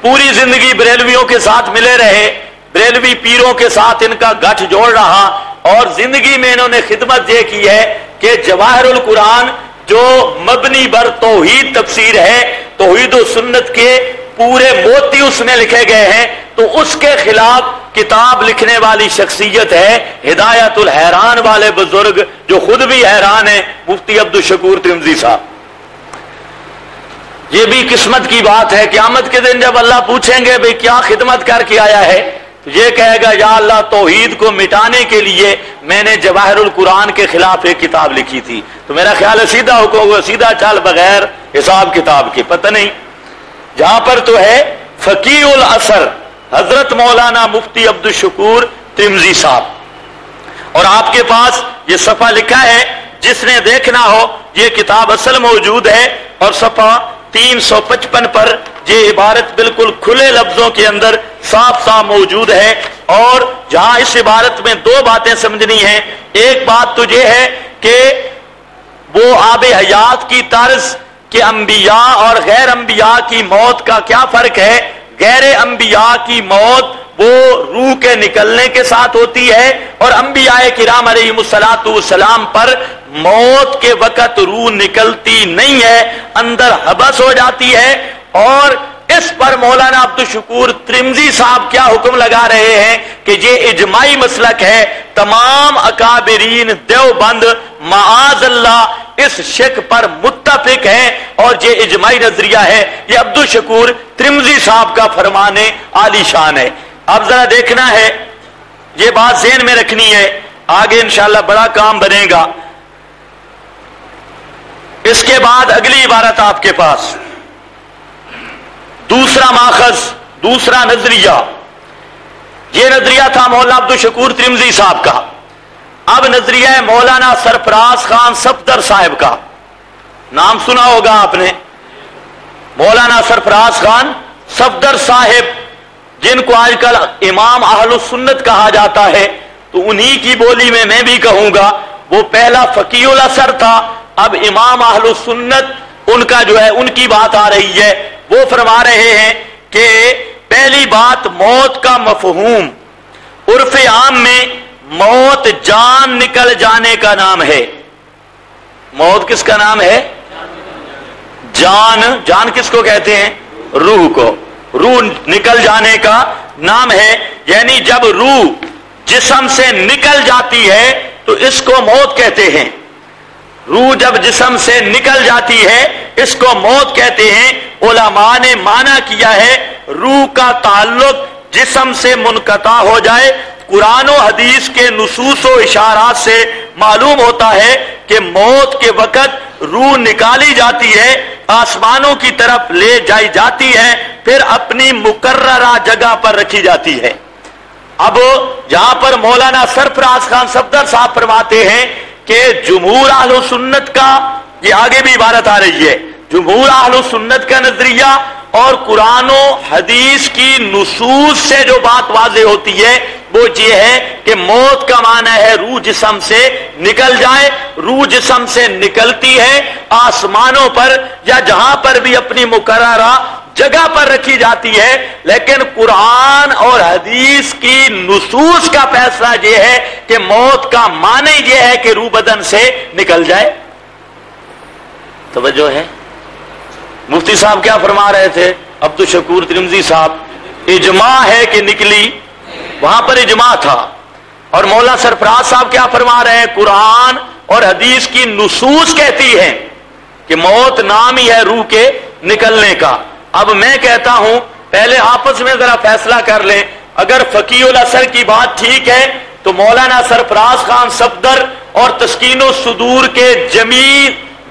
پوری زندگی بریلویوں کے ساتھ ملے رہے، بریلوی پیروں کے ساتھ ان کا گٹھ جوڑ رہا، اور زندگی میں انہوں نے خدمت یہ کی ہے کہ جواہر القرآن جو مبنی بر توحید تفسیر ہے، توحید و سنت کے پورے موتی اس میں لکھے گئے ہیں، تو اس کے خلاف کتاب لکھنے والی شخصیت ہے ہدایت الحیران والے بزرگ جو خود بھی حیران ہیں، مفتی عبدالشکور ترمذی صاحب۔ یہ بھی قسمت کی بات ہے، قیامت کے دن جب اللہ پوچھیں گے بھئی کیا خدمت کر کے آیا ہے، تو یہ کہے گا یا اللہ توحید کو مٹانے کے لیے میں نے جواہر القرآن کے خلاف ایک کتاب لکھی تھی۔ تو میرا خیال ہے سیدھا حکم ہوگا، سیدھا چل بغیر حساب کتاب کے، پتہ نہیں جہاں پر تو ہے فقیہ العصر حضرت مولانا مفتی عبدالشکور ترمذی صاحب، اور آپ کے پاس یہ صفحہ لکھا ہے، جس نے دیکھنا ہو یہ کتاب اصل موجود ہے، اور صفحہ 355 پر یہ عبارت بالکل کھلے لفظوں کے اندر صاف صاف موجود ہے۔ اور جہاں اس عبارت میں دو باتیں سمجھنی ہیں، ایک بات تو یہ ہے کہ وہ آب حیات کی طرز کہ انبیاء اور غیر انبیاء کی موت کا کیا فرق ہے۔ غیر انبیاء کی موت وہ روح کے نکلنے کے ساتھ ہوتی ہے، اور انبیاء کرام علیہم السلام پر موت کے وقت روح نکلتی نہیں ہے، اندر حبس ہو جاتی ہے۔ اور اس پر مولانا عبدالشکور ترمذی صاحب کیا حکم لگا رہے ہیں کہ یہ اجماعی مسلک ہے، تمام اکابرین دیوبند معاذ اللہ اس شک پر متفق ہیں، اور یہ اجماعی نظریہ ہے۔ یہ عبدالشکور ترمذی صاحب کا فرمان عالی شان ہے۔ اب ذرا دیکھنا ہے، یہ بات ذہن میں رکھنی ہے، آگے انشاءاللہ بڑا کام بنے گا۔ اس کے بعد اگلی عبارت آپ کے پاس دوسرا ماخذ، دوسرا نظریہ، یہ نظریہ تھا مولانا عبدالشکور ترمذی صاحب کا۔ اب نظریہ ہے مولانا سرفراز خان صفدر صاحب کا، نام سنا ہوگا آپ نے، مولانا سرفراز خان صفدر صاحب، جن کو آج کل امام اہل السنت کہا جاتا ہے، تو انہی کی بولی میں بھی کہوں گا، وہ پہلا فقیہ الاثر تھا، اب امام اہل السنت ان کا جو ہے ان کی بات آ رہی ہے۔ وہ فرما رہے ہیں کہ پہلی بات، موت کا مفہوم عرف عام میں موت جان نکل جانے کا نام ہے۔ موت کس کا نام ہے؟ جان۔ جان کس کو کہتے ہیں؟ روح کو۔ روح نکل جانے کا نام ہے، یعنی جب روح جسم سے نکل جاتی ہے تو اس کو موت کہتے ہیں۔ روح جب جسم سے نکل جاتی ہے اس کو موت کہتے ہیں۔ علماء نے معنی کیا ہے روح کا تعلق جسم سے منقطع ہو جائے۔ قرآن و حدیث کے نصوص و اشارات سے معلوم ہوتا ہے کہ موت کے وقت روح نکالی جاتی ہے، آسمانوں کی طرف لے جائی جاتی ہے، پھر اپنی مقررہ جگہ پر رکھی جاتی ہے۔ اب جہاں پر مولانا سرفراز خان صفدر صاحب فرماتے ہیں کہ جمہور اہل سنت کا، یہ آگے بھی عبارت آ رہی ہے، جمہور اہل سنت کا نظریہ اور قرآن و حدیث کی نصوص سے جو بات واضح ہوتی ہے وہ یہ ہے کہ موت کا معنی ہے روح جسم سے نکل جائے۔ روح جسم سے نکلتی ہے، آسمانوں پر یا جہاں پر بھی اپنی مقررہ جگہ پر رکھی جاتی ہے، لیکن قرآن اور حدیث کی نصوص کا فیصلہ یہ ہے کہ موت کا معنی یہ ہے کہ روح بدن سے نکل جائے۔ توجہ ہے؟ مفتی صاحب کیا فرما رہے تھے؟ عبدالشکور ترمذی صاحب، اجماع ہے کہ نکلی، وہاں پر اجماع تھا۔ اور مولا سرفراز صاحب کیا فرما رہے ہیں؟ قرآن اور حدیث کی نصوص کہتی ہے کہ موت نام ہی ہے روح کے نکلنے کا۔ اب میں کہتا ہوں پہلے آپس میں ذرا فیصلہ کر لیں، اگر فقیہ الاثر کی بات ٹھیک ہے تو مولانا سرفراز خان صفدر اور تسکین الصدور کے جمیع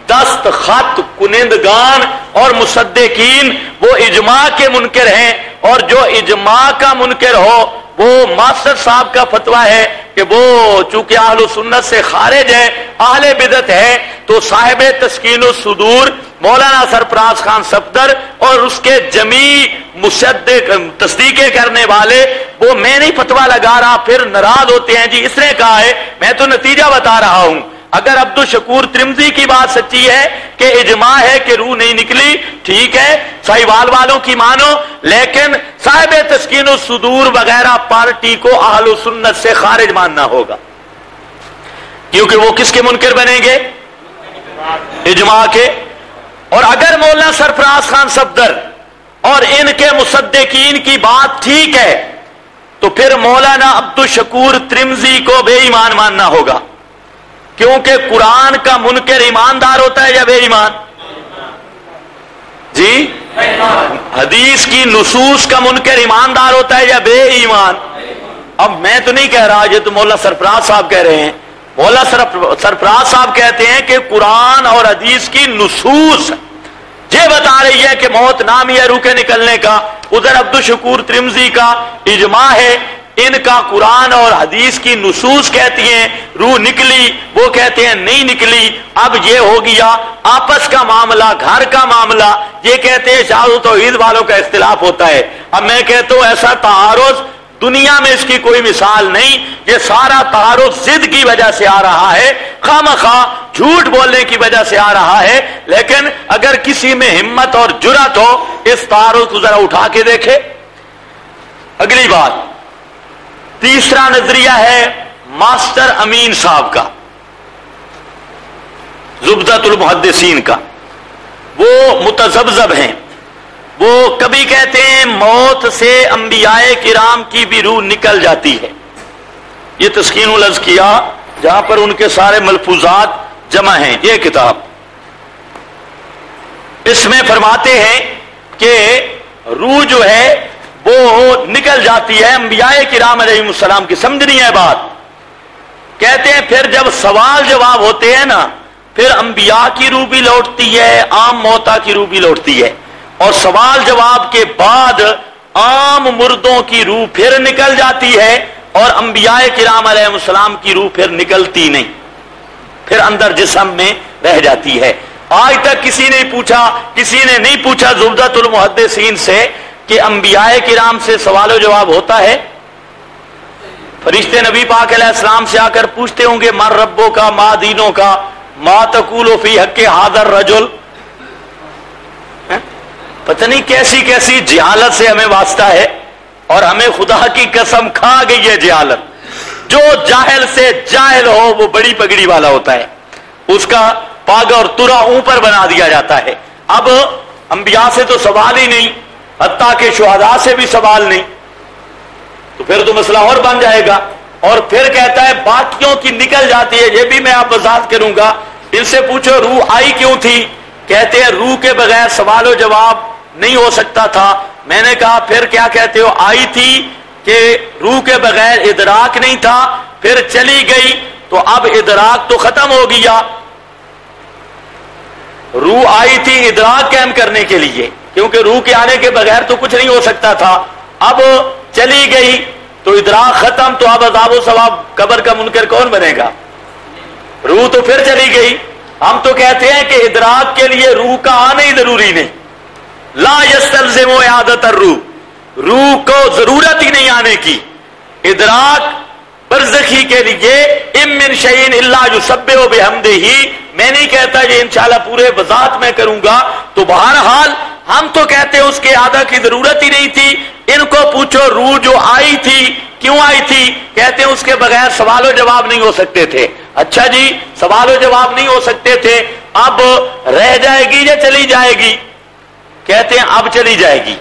دستخط کنندگان اور مصدقین وہ اجماع کے منکر ہیں، اور جو اجماع کا منکر ہو وہ ماسٹر صاحب کا فتویٰ ہے کہ وہ چونکہ اہل سنت سے خارج ہے، اہل بدعت ہے، تو صاحب تسکین الصدور مولانا سرفراز خان صفدر اور اس کے جمیع مصدق تصدیقیں کرنے والے، وہ میں نہیں فتویٰ لگا رہا، پھر ناراض ہوتے ہیں جی اس نے کہا ہے، میں تو نتیجہ بتا رہا ہوں۔ اگر عبدالشکور ترمذی کی بات سچی ہے کہ اجماع ہے کہ روح نہیں نکلی، ٹھیک ہے، صحیحوال والوں کی مانو، لیکن صاحب تسکین الصدور وغیرہ پارٹی کو اہل سنت سے خارج ماننا ہوگا، کیونکہ وہ کس کے منکر بنیں گے؟ اجماع کے۔ اور اگر مولانا سرفراز خان صفدر اور ان کے مصدقین کی بات ٹھیک ہے تو پھر مولانا عبدالشکور ترمذی کو بے ایمان ماننا ہوگا، کیونکہ قرآن کا منکر ایماندار ہوتا ہے یا بے ایمان؟ جی، حدیث کی نصوص کا منکر ایماندار ہوتا ہے یا بے ایمان؟ اب میں تو نہیں کہہ رہا، یہ تو مولانا سرفراز صاحب کہہ رہے ہیں۔ مولانا سرفراز صاحب کہتے ہیں کہ قرآن اور حدیث کی نصوص یہ بتا رہی ہے کہ موت نام ہی ہے روح کے نکلنے کا۔ ادھر عبدالشکور ترمذی کا اجماع ہے، ان کا قرآن اور حدیث کی نصوص کہتی ہیں روح نکلی، وہ کہتے ہیں نہیں نکلی۔ اب یہ ہو گیا آپس کا معاملہ، گھر کا معاملہ، یہ کہتے ہیں شاذ و توحید والوں کا اختلاف ہوتا ہے۔ اب میں کہتا ہوں ایسا تعارض دنیا میں اس کی کوئی مثال نہیں، یہ سارا تعارض ضد کی وجہ سے آ رہا ہے، خواہ جھوٹ بولنے کی وجہ سے آ رہا ہے۔ لیکن اگر کسی میں ہمت اور جرأت ہو اس تعارض کو ذرا اٹھا کے دیکھے۔ اگلی بات، تیسرا نظریہ ہے ماسٹر امین صاحب کا، زبدۃ المحدثین کا. وہ متذبذب ہیں. وہ کبھی کہتے ہیں موت سے انبیاء کرام کی بھی روح نکل جاتی ہے. یہ تسکین الاذکیاء جہاں پر ان کے سارے ملفوظات جمع ہیں، یہ کتاب. اس میں فرماتے ہیں کہ روح جو ہے وہ نکل جاتی ہے انبیاء کرام علیہ السلام کی. سمجھنی ہے بات. کہتے ہیں پھر جب سوال جواب ہوتے ہیں نا، پھر انبیاء کی روح بھی لوٹتی ہے، عام موتا کی روح بھی لوٹتی ہے، اور سوال جواب کے بعد عام مردوں کی روح پھر نکل جاتی ہے، اور انبیاء کرام علیہ السلام کی روح پھر نکلتی نہیں، پھر اندر جسم میں رہ جاتی ہے. آج تک کسی نے نہیں پوچھا زبدۃ المحدثین سے کہ انبیاء کرام سے سوال و جواب ہوتا ہے. فرشتے نبی پاک علیہ السلام سے آ کر پوچھتے ہوں گے من ربوں کا، ما دینوں کا، ما تقول فی حق ھذا الرجل. پتہ نہیں کیسی کیسی جہالت سے ہمیں واسطہ ہے، اور ہمیں خدا کی قسم کھا گئی ہے جہالت. جو جاہل سے جاہل ہو وہ بڑی پگڑی والا ہوتا ہے، اس کا پاگ اور ترا اوپر بنا دیا جاتا ہے. اب انبیاء سے تو سوال ہی نہیں، حتیٰ کہ شہداء سے بھی سوال نہیں، تو پھر تو مسئلہ اور بن جائے گا. اور پھر کہتا ہے باقیوں کی نکل جاتی ہے. یہ بھی میں آپ وضاحت کروں گا. ان سے پوچھو روح آئی کیوں تھی؟ کہتے ہیں روح کے بغیر سوال و جواب نہیں ہو سکتا تھا. میں نے کہا پھر کیا کہتے ہو؟ آئی تھی کہ روح کے بغیر ادراک نہیں تھا، پھر چلی گئی تو اب ادراک تو ختم ہو گیا. روح آئی تھی ادراک قائم کرنے کے لیے، کیونکہ روح کے آنے کے بغیر تو کچھ نہیں ہو سکتا تھا. اب چلی گئی تو ادراک ختم، تو اب عذاب و ثواب قبر کا منکر کون بنے گا؟ روح تو پھر چلی گئی. ہم تو کہتے ہیں کہ ادراک کے لیے روح کا آنا ہی ضروری نہیں. لا یستلزم اعادۃ الروح، روح کو ضرورت ہی نہیں آنے کی. ادراک برزخی کے لیے ام من شیء الا یسبح بحمدہ، میں نہیں کہتا یہ انشاءاللہ پورے وضاحت میں کروں گا. تو بہرحال ہم تو کہتے ہیں اس کے اعادہ کی ضرورت ہی نہیں تھی. ان کو پوچھو روح جو آئی تھی کیوں آئی تھی؟ کہتے ہیں اس کے بغیر سوال و جواب نہیں ہو سکتے تھے. اچھا جی، سوال و جواب نہیں ہو سکتے تھے، اب رہ جائے گی یا چلی جائے گی؟ کہتے ہیں اب چلی جائے گی.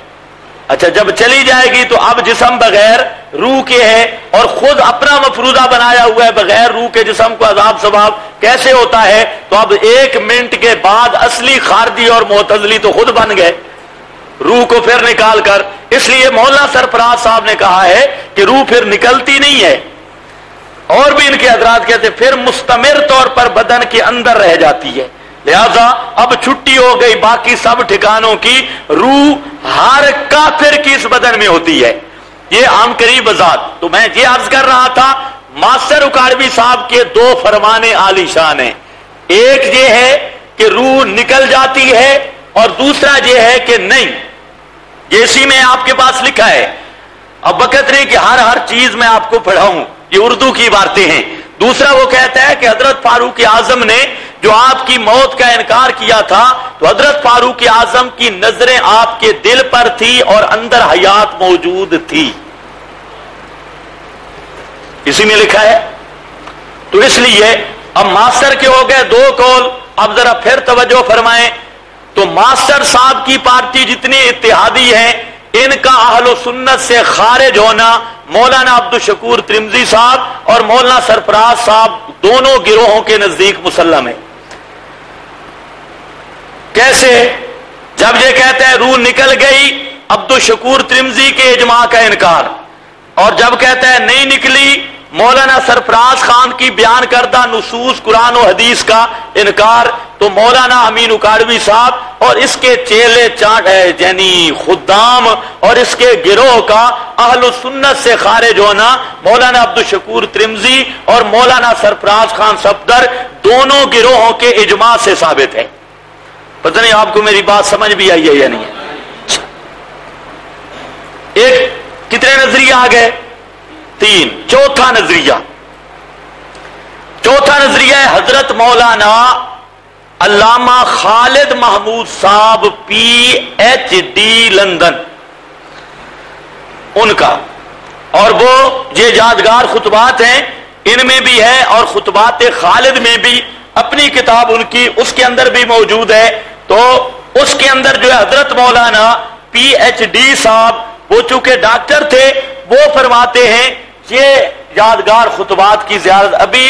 اچھا جب چلی جائے گی تو اب جسم بغیر روح کے ہے، اور خود اپنا مفروضہ بنایا ہوا ہے، بغیر روح کے جسم کو عذاب ثواب کیسے ہوتا ہے؟ تو اب 1 منٹ کے بعد اصلی خارجی اور معتزلی تو خود بن گئے روح کو پھر نکال کر. اس لیے مولانا سرفراز صاحب نے کہا ہے کہ روح پھر نکلتی نہیں ہے. اور بھی ان کے حضرات کہتے پھر مستمر طور پر بدن کے اندر رہ جاتی ہے. لہذا اب چھٹی ہو گئی باقی سب ٹھکانوں کی، روح ہر کافر کی اس بدن میں ہوتی ہے. یہ عام قریب وضاحت. تو میں یہ عرض کر رہا تھا ماسٹر اکاڑوی صاحب کے 2 فرمان عالی شان ہیں. ایک یہ ہے کہ روح نکل جاتی ہے، اور دوسرا یہ ہے کہ نہیں. یہ اسی میں آپ کے پاس لکھا ہے. اب وقت نہیں کہ ہر چیز میں آپ کو پڑھاؤں، یہ اردو کی باتیں ہیں. دوسرا وہ کہتا ہے کہ حضرت فاروق اعظم نے جو آپ کی موت کا انکار کیا تھا، تو حضرت فاروق اعظم کی نظریں آپ کے دل پر تھی اور اندر حیات موجود تھی. اسی میں لکھا ہے. تو اس لیے اب ماسٹر کے ہو گئے 2 قول. اب ذرا پھر توجہ فرمائیں. تو ماسٹر صاحب کی پارٹی جتنی اتحادی ہیں، ان کا اہل سنت سے خارج ہونا مولانا عبدالشکور ترمذی صاحب اور مولانا سرفراز صاحب دونوں گروہوں کے نزدیک مسلم ہے. کیسے؟ جب یہ کہتا ہے روح نکل گئی، عبدالشکور ترمذی کے اجماع کا انکار، اور جب کہتا ہے نہیں نکلی، مولانا سرفراز خان کی بیان کردہ نصوص قرآن و حدیث کا انکار. تو مولانا امین اکاڑوی صاحب اور اس کے چیلے چاٹ یعنی خدام اور اس کے گروہ کا اہل سنت سے خارج ہونا مولانا عبدالشکور ترمذی اور مولانا سرفراز خان صفدر دونوں گروہوں کے اجماع سے ثابت ہے. پتہ نہیں آپ کو میری بات سمجھ بھی آئی ہے یا نہیں ہے؟ ایک کتنے نظریہ آ گئے؟ 3. چوتھا نظریہ ہے حضرت مولانا علامہ خالد محمود صاحب PhD لندن، ان کا. اور وہ یہ یادگار خطبات ہیں، ان میں بھی ہے اور خطبات خالد میں بھی اپنی کتاب ان کی اس کے اندر بھی موجود ہے۔ تو اس کے اندر جو ہے حضرت مولانا پی ایچ ڈی صاحب، وہ چونکہ ڈاکٹر تھے، وہ فرماتے ہیں یہ یادگار خطبات کی زیارت۔ ابھی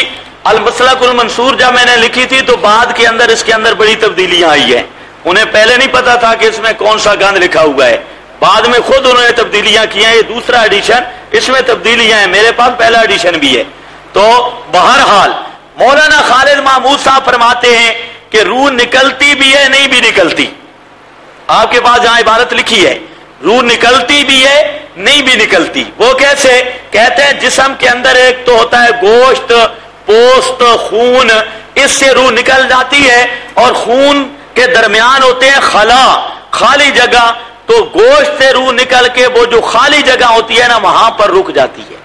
المسلک المنصور جب میں نے لکھی تھی تو بعد کے اندر اس کے اندر بڑی تبدیلیاں آئی ہیں، انہیں پہلے نہیں پتا تھا کہ اس میں کون سا گند لکھا ہوا ہے، بعد میں خود انہوں نے تبدیلیاں کی ہیں۔ یہ دوسرا ایڈیشن، اس میں تبدیلیاں ہیں، میرے پاس پہلا ایڈیشن بھی ہے۔ تو بہرحال مولانا خالد محمود صاحب فرماتے ہیں کہ روح نکلتی بھی ہے، نہیں بھی نکلتی۔ آپ کے پاس جہاں عبارت لکھی ہے روح نکلتی بھی ہے، نہیں بھی نکلتی، وہ کیسے؟ کہتے ہیں جسم کے اندر ایک تو ہوتا ہے گوشت، پوست، خون، اس سے روح نکل جاتی ہے، اور خون کے درمیان ہوتے ہیں خلا، خالی جگہ، تو گوشت سے روح نکل کے وہ جو خالی جگہ ہوتی ہے نا وہاں پر رک جاتی ہے،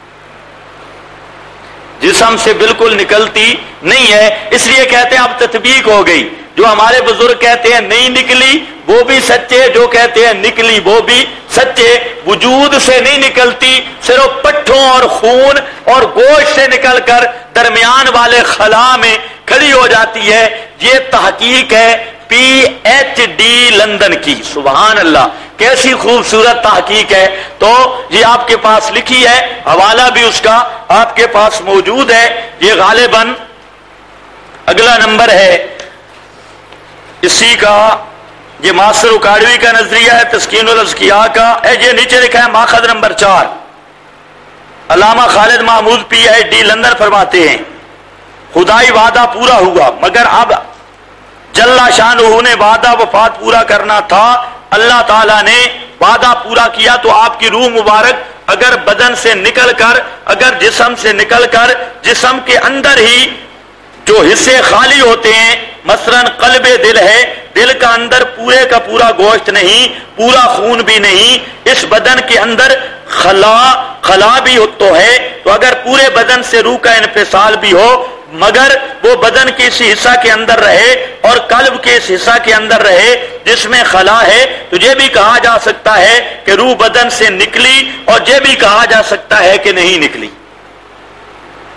جسم سے بالکل نکلتی نہیں ہے۔ اس لیے کہتے ہیں اب تطبیق ہو گئی، جو ہمارے بزرگ کہتے ہیں نہیں نکلی وہ بھی سچے، جو کہتے ہیں نکلی وہ بھی سچے۔ وجود سے نہیں نکلتی، صرف پٹھوں اور خون اور گوشت سے نکل کر درمیان والے خلا میں کھڑی ہو جاتی ہے۔ یہ تحقیق ہے پی ایچ ڈی لندن کی، سبحان اللہ، کیسی خوبصورت تحقیق ہے۔ تو یہ آپ کے پاس لکھی ہے، حوالہ بھی اس کا آپ کے پاس موجود ہے۔ یہ غالباً اگلا نمبر ہے اسی کا، یہ ماسر اکاڑوی کا نظریہ ہے تسکین الاذکیاء کا، یہ نیچے لکھا ہے ماخذ نمبر 4۔ علامہ Khalid Mahmood P H D London فرماتے ہیں خدائی وعدہ پورا ہوا، مگر اب جل شانہ نے وعدہ وفات پورا کرنا تھا، اللہ تعالیٰ نے وعدہ پورا کیا، تو آپ کی روح مبارک اگر بدن سے نکل کر، اگر جسم سے نکل کر جسم کے اندر ہی جو حصے خالی ہوتے ہیں، مثلا قلب دل ہے، دل کا اندر پورے کا پورا گوشت نہیں، پورا خون بھی نہیں، اس بدن کے اندر خلا بھی تو ہے، تو اگر پورے بدن سے روح کا انفصال بھی ہو مگر وہ بدن کے اس حصہ کے اندر رہے اور قلب کے اس حصہ کے اندر رہے جس میں خلا ہے، تو یہ بھی کہا جا سکتا ہے کہ روح بدن سے نکلی، اور یہ بھی کہا جا سکتا ہے کہ نہیں نکلی۔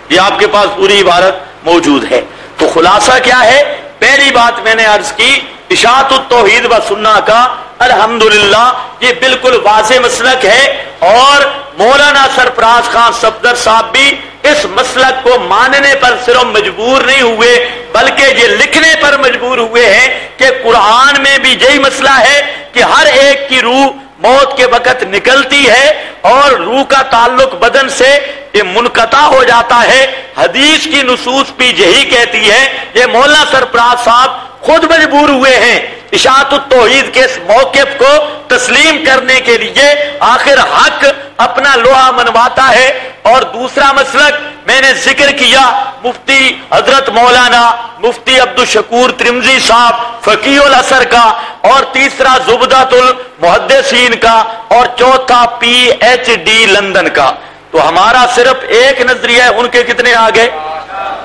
یہ آپ کے پاس پوری عبارت موجود ہے۔ تو خلاصہ کیا ہے؟ پہلی بات میں نے عرض کی اشاعت التوحید و سنہ کا الحمدللہ یہ بالکل واضح مسلک ہے، اور مولانا سرفراز خان صفدر صاحب بھی اس مسلک کو ماننے پر صرف مجبور نہیں ہوئے بلکہ یہ لکھنے پر مجبور ہوئے ہیں کہ قرآن میں بھی یہی مسئلہ ہے کہ ہر ایک کی روح موت کے وقت نکلتی ہے اور روح کا تعلق بدن سے یہ منقطع ہو جاتا ہے۔ حدیث کی نصوص بھی یہی کہتی ہے۔ یہ مولانا سرفراز صاحب خود مجبور ہوئے ہیں اشاعت التوحید کے اس موقف کو تسلیم کرنے کے لیے، آخر حق اپنا لوہا منواتا ہے۔ اور دوسرا مسلک میں نے ذکر کیا مفتی حضرت مولانا مفتی عبدالشکور ترمذی صاحب فقیہ الاثر کا، اور تیسرا زبدۃ المحدثین کا، اور چوتھا پی ایچ ڈی لندن کا۔ تو ہمارا صرف ایک نظریہ ہے، ان کے کتنے آگے؟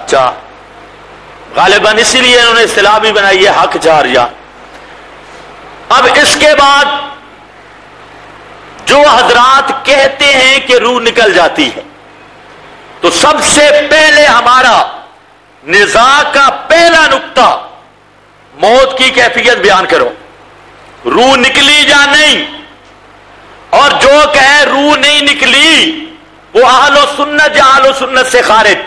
4۔ غالباً اسی لیے انہوں نے اصطلاح بھی بنائی ہے حق جاریہ۔ اب اس کے بعد جو حضرات کہتے ہیں کہ روح نکل جاتی ہے، تو سب سے پہلے ہمارا نزاع کا پہلا نقطہ موت کی کیفیت بیان کرو، روح نکلی یا نہیں۔ اور جو کہے روح نہیں نکلی وہ اہل و سنت یا اہل و سنت سے خارج،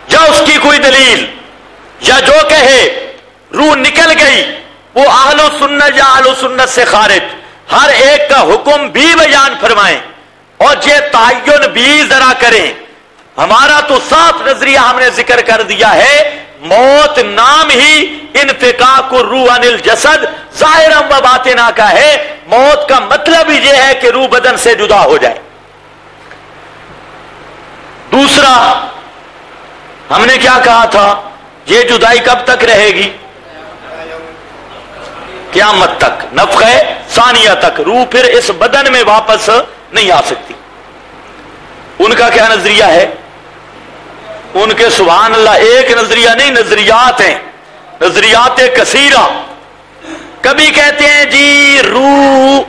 یا اس کی کوئی دلیل، یا جو کہے روح نکل گئی وہ اہل و سنت یا اہل و سنت سے خارج۔ ہر ایک کا حکم بھی بیان فرمائیں اور یہ تعین بھی ذرا کریں۔ ہمارا تو صاف نظریہ ہم نے ذکر کر دیا ہے، موت نام ہی انفکاک الروح عن الجسد ظاہرا و باطنا کا ہے۔ موت کا مطلب ہی یہ ہے کہ روح بدن سے جدا ہو جائے۔ دوسرا ہم نے کیا کہا تھا؟ یہ جدائی کب تک رہے گی؟ قیامت تک، نفخہ ثانیہ تک۔ روح پھر اس بدن میں واپس نہیں آ سکتی۔ ان کا کیا نظریہ ہے؟ ان کے سبحان اللہ ایک نظریہ نہیں، نظریات ہیں، نظریات کثیرہ۔ کبھی کہتے ہیں جی روح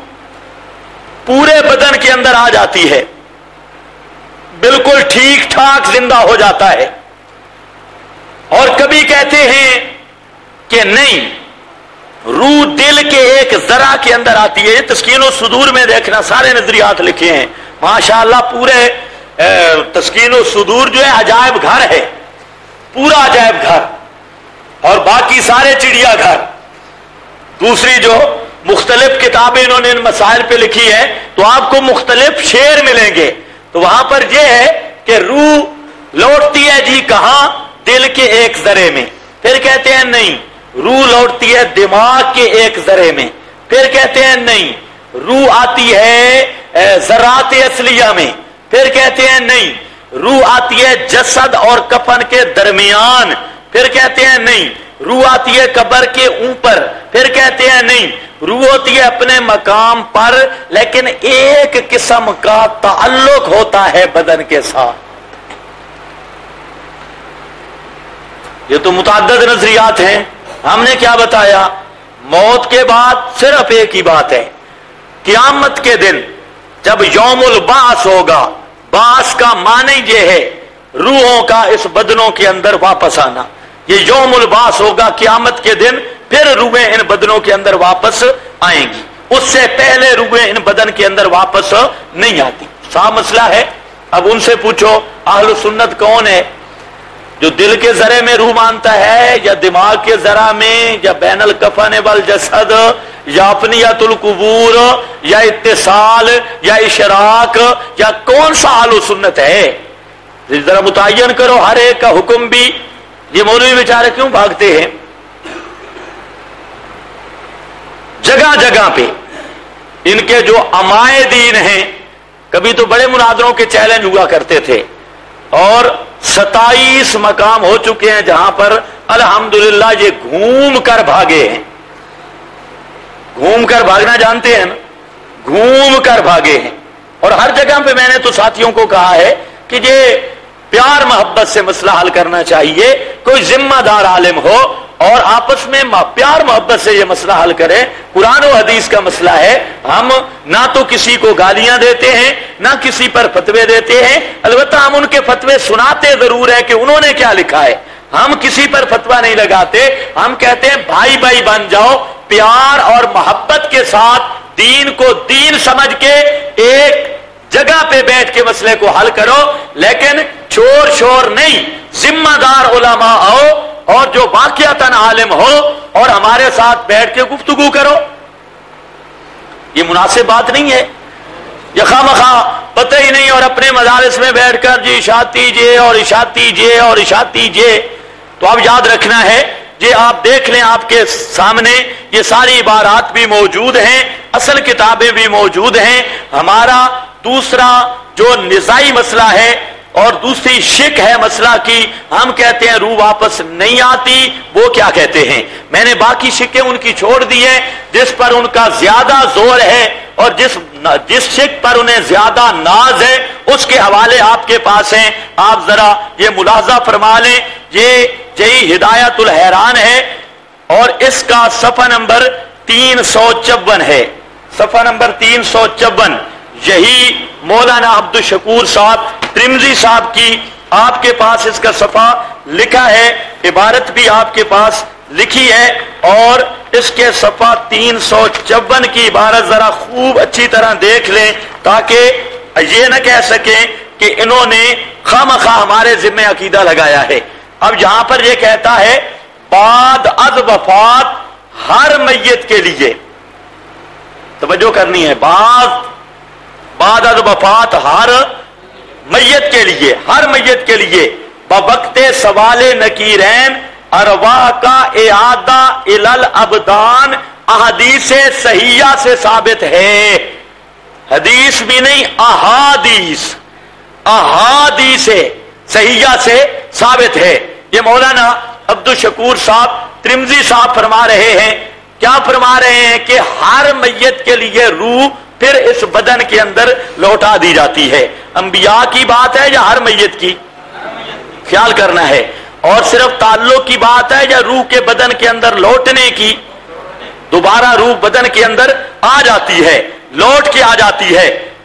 پورے بدن کے اندر آ جاتی ہے، بالکل ٹھیک ٹھاک زندہ ہو جاتا ہے. اور کبھی کہتے ہیں کہ نہیں، روح دل کے ایک ذرا کے اندر آتی ہے. یہ تسکین و صدور میں دیکھنا سارے نظریات لکھے ہیں ماشاءاللہ. پورے تسکین و صدور جو ہے عجائب گھر ہے، پورا عجائب گھر، اور باقی سارے چڑیا گھر. دوسری جو مختلف کتابیں انہوں نے ان مسائل پہ لکھی ہے تو آپ کو مختلف شعر ملیں گے. تو وہاں پر یہ ہے کہ روح لوٹتی ہے جی کہاں؟ دل کے ایک ذرے میں. پھر کہتے ہیں نہیں، روح لوٹتی ہے دماغ کے ایک ذرے میں. پھر کہتے ہیں نہیں، روح آتی ہے ذرات اصلیہ میں. پھر کہتے ہیں نہیں، روح آتی ہے جسد اور کفن کے درمیان. پھر کہتے ہیں نہیں، روح آتی ہے قبر کے اوپر. پھر کہتے ہیں نہیں، روح ہوتی ہے اپنے مقام پر لیکن ایک قسم کا تعلق ہوتا ہے بدن کے ساتھ. یہ تو متعدد نظریات ہیں. ہم نے کیا بتایا؟ موت کے بعد صرف ایک ہی بات ہے، قیامت کے دن جب یوم البعث ہوگا. بعث کا معنی یہ ہے روحوں کا اس بدنوں کے اندر واپس آنا. یہ یوم البعث ہوگا قیامت کے دن، پھر روحیں ان بدنوں کے اندر واپس آئیں گی. اس سے پہلے روحیں ان بدن کے اندر واپس نہیں آتی. صاف مسئلہ ہے. اب ان سے پوچھو اہل سنت کون ہے جو دل کے ذرے میں روح مانتا ہے، یا دماغ کے ذرا میں، یا بین الکفن والجسد، یا اپنیت القبور، یا اتصال، یا اشراق، یا کون سا اہل سنت ہے؟ ذرا متعین کرو. ہر ایک کا حکم بھی یہ مولوی بیچارے کیوں بھاگتے ہیں؟ جگہ جگہ پہ ان کے جو عمائے دین ہیں، کبھی تو بڑے مناظروں کے چیلنج ہوا کرتے تھے، اور 27 مقام ہو چکے ہیں جہاں پر الحمدللہ یہ گھوم کر بھاگے ہیں. گھوم کر بھاگنا جانتے ہیں نا؟ گھوم کر بھاگے ہیں. اور ہر جگہ پہ میں نے تو ساتھیوں کو کہا ہے کہ یہ پیار محبت سے مسئلہ حل کرنا چاہیے. کوئی ذمہ دار عالم ہو اور آپس میں پیار محبت سے یہ مسئلہ حل کریں. قرآن و حدیث کا مسئلہ ہے. ہم نہ تو کسی کو گالیاں دیتے ہیں نہ کسی پر فتوے دیتے ہیں. البتہ ہم ان کے فتوے سناتے ضرور ہے کہ انہوں نے کیا لکھا ہے. ہم کسی پر فتوا نہیں لگاتے. ہم کہتے ہیں بھائی بھائی بن جاؤ، پیار اور محبت کے ساتھ دین کو دین سمجھ کے ایک جگہ پہ بیٹھ کے مسئلے کو حل کرو، لیکن چور شور نہیں. ذمہ دار علماء آؤ اور جو واقعتاً عالم ہو اور ہمارے ساتھ بیٹھ کے گفتگو کرو. یہ مناسب بات نہیں ہے. یہ خواہ پتہ ہی نہیں اور اپنے مدارس میں بیٹھ کر جی اشاعت دیجیے اور اشاعت دیجیے اور اشاعت دیجیے. تو اب یاد رکھنا ہے، یہ آپ دیکھ لیں آپ کے سامنے یہ ساری عبارات بھی موجود ہیں، اصل کتابیں بھی موجود ہیں. ہمارا دوسرا جو نزاعی مسئلہ ہے اور دوسری شک ہے مسئلہ کی، ہم کہتے ہیں روح واپس نہیں آتی. وہ کیا کہتے ہیں؟ میں نے باقی شکیں ان کی چھوڑ دی ہیں. جس پر ان کا زیادہ زور ہے اور جس شک پر انہیں زیادہ ناز ہے اس کے حوالے آپ کے پاس ہیں. آپ ذرا یہ ملاحظہ فرما لیں. یہ یہی ہدایت الحیران ہے اور اس کا صفحہ نمبر 354 ہے. صفحہ نمبر 354 یہی مولانا عبد الشکور صاحب ترمذی صاحب کی آپ کے پاس اس کا صفحہ لکھا ہے. عبارت بھی آپ کے پاس لکھی ہے اور اس کے صفحہ 354 کی عبارت ذرا خوب اچھی طرح دیکھ لیں تاکہ یہ نہ کہہ سکیں کہ انہوں نے خواہ ہمارے ذمہ عقیدہ لگایا ہے. اب یہاں پر یہ کہتا ہے بعد از وفات ہر میت کے لیے، توجہ کرنی ہے، بعد از وفات ہر میت کے لیے، ہر میت کے لیے بوقت سوال نکیرین ارواح کا اعادہ الال ابدان احادیث صحیحہ سے ثابت ہے. حدیث بھی نہیں، احادیث صحیحہ سے ثابت ہے. یہ مولانا عبد الشکور صاحب ترمذی صاحب فرما رہے ہیں. کیا فرما رہے ہیں؟ کہ ہر میت کے لیے روح پھر اس بدن کے اندر لوٹا دی جاتی ہے. انبیاء کی بات ہے یا ہر میت کی؟ خیال کرنا ہے. اور صرف تعلق کی بات ہے یا روح کے بدن کے اندر لوٹنے کی؟ دوبارہ روح بدن کے اندر آ جاتی ہے، لوٹ کے آ جاتی ہے.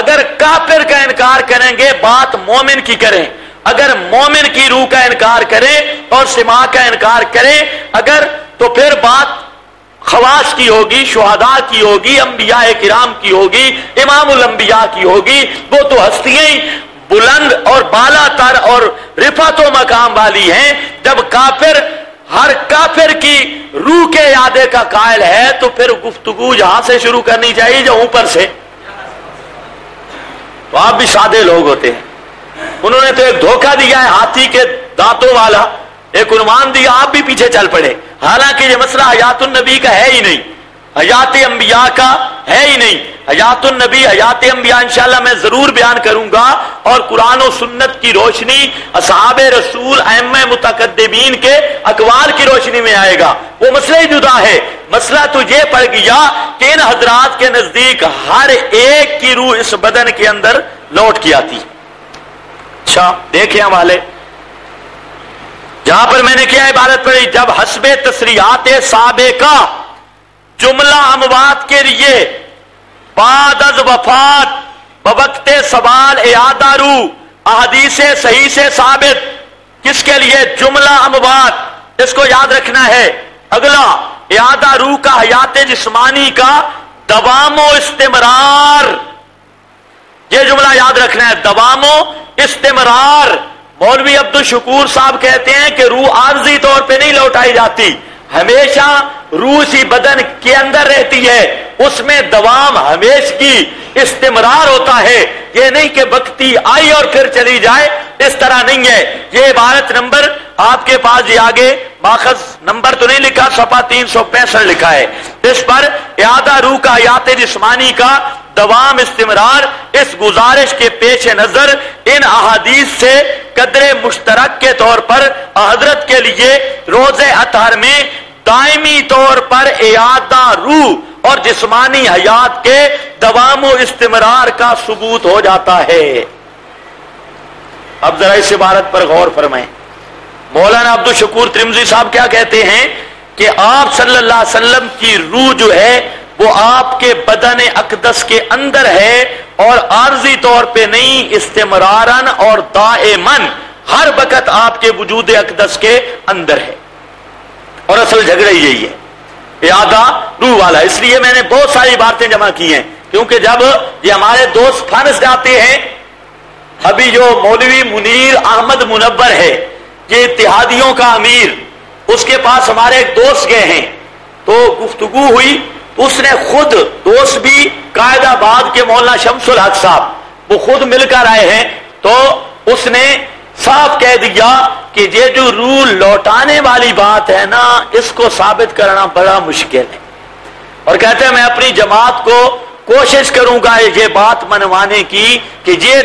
اگر کافر کا انکار کریں گے بات مومن کی کریں, اگر مومن کی روح کا انکار کریں اور سما کا انکار کریں اگر تو پھر بات خواص کی ہوگی, شہداء کی ہوگی, انبیاء کرام کی ہوگی, امام الانبیاء کی ہوگی. وہ تو ہستیاں بلند اور بالا تر اور رفعت و مقام والی ہیں. جب کافر ہر کافر کی روح کے ارادے کا قائل ہے تو پھر گفتگو یہاں سے شروع کرنی چاہیے جو اوپر سے. تو آپ بھی سادے لوگ ہوتے ہیں, انہوں نے تو ایک دھوکہ دیا ہے ہاتھی کے دانتوں والا, ایک عنوان دیا, آپ بھی پیچھے چل پڑے. حالانکہ یہ مسئلہ حیات النبی کا ہے ہی نہیں, حیات انبیاء کا ہے ہی نہیں. حیات النبی حیات انبیاء انشاءاللہ میں ضرور بیان کروں گا, اور قرآن و سنت کی روشنی اصحاب رسول ائمہ متقدمین کے اقوال کی روشنی میں آئے گا. وہ مسئلہ ہی جدا ہے. مسئلہ تو یہ پڑ گیا کہ ان حضرات کے نزدیک ہر ایک کی روح اس بدن کے اندر لوٹ کی آتی. اچھا دیکھیں حوالے جہاں پر میں نے کیا عبارت پڑھی, جب حسب تصریحات سابقہ جملہ اموات کے لیے بعد از وفات بوقت سوال اعادہ روح احادیث صحیح سے ثابت. کس کے لیے؟ جملہ اموات. اس کو یاد رکھنا ہے. اگلا اعادہ روح کا حیات جسمانی کا دوام و استمرار, یہ جملہ یاد رکھنا ہے, دوام و استمرار. مولوی عبدالشکور صاحب کہتے ہیں کہ روح عارضی طور پہ نہیں لوٹائی جاتی, ہمیشہ روح اسی بدن کے اندر رہتی ہے, اس میں دوام ہمیشگی استمرار ہوتا ہے. یہ نہیں کہ وقتی آئی اور پھر چلی جائے, اس طرح نہیں ہے. یہ عبارت نمبر آپ کے پاس یہ آگے ماخذ نمبر تو نہیں لکھا, صفحہ 365 لکھا ہے. اس پر اعادہ روح کا حیات جسمانی کا دوام استمرار, اس گزارش کے پیش نظر ان احادیث سے قدر مشترک کے طور پر حضرت کے لیے روز اطہر میں دائمی طور پر اعادہ روح اور جسمانی حیات کے دوام و استمرار کا ثبوت ہو جاتا ہے. اب ذرا اس عبارت پر غور فرمائیں. مولانا عبدالشکور ترمذی صاحب کیا کہتے ہیں کہ آپ صلی اللہ علیہ وسلم کی روح جو ہے وہ آپ کے بدن اقدس کے اندر ہے اور عارضی طور پہ نہیں, استمرارن اور دائمن ہر وقت آپ کے وجود اقدس کے اندر ہے. اور اصل جھگڑا یہی ہے اعادہ روح والا. اس لیے میں نے بہت ساری باتیں جمع کی ہیں, کیونکہ جب یہ ہمارے دوست پھانس جاتے ہیں, ابھی جو مولوی منیر احمد منور ہے یہ اتحادیوں کا امیر, اس کے پاس ہمارے ایک دوست گئے ہیں تو گفتگو ہوئی, تو اس نے خود, دوست بھی قائد آباد کے مولانا شمس الحق صاحب, وہ خود مل کر آئے ہیں, تو اس نے صاف کہہ دیا کہ یہ جو روح لوٹانے والی بات ہے نا, اس کو ثابت کرنا بڑا مشکل ہے. اور کہتے ہیں میں اپنی جماعت کو کوشش کروں گا یہ بات منوانے کی کہ یہ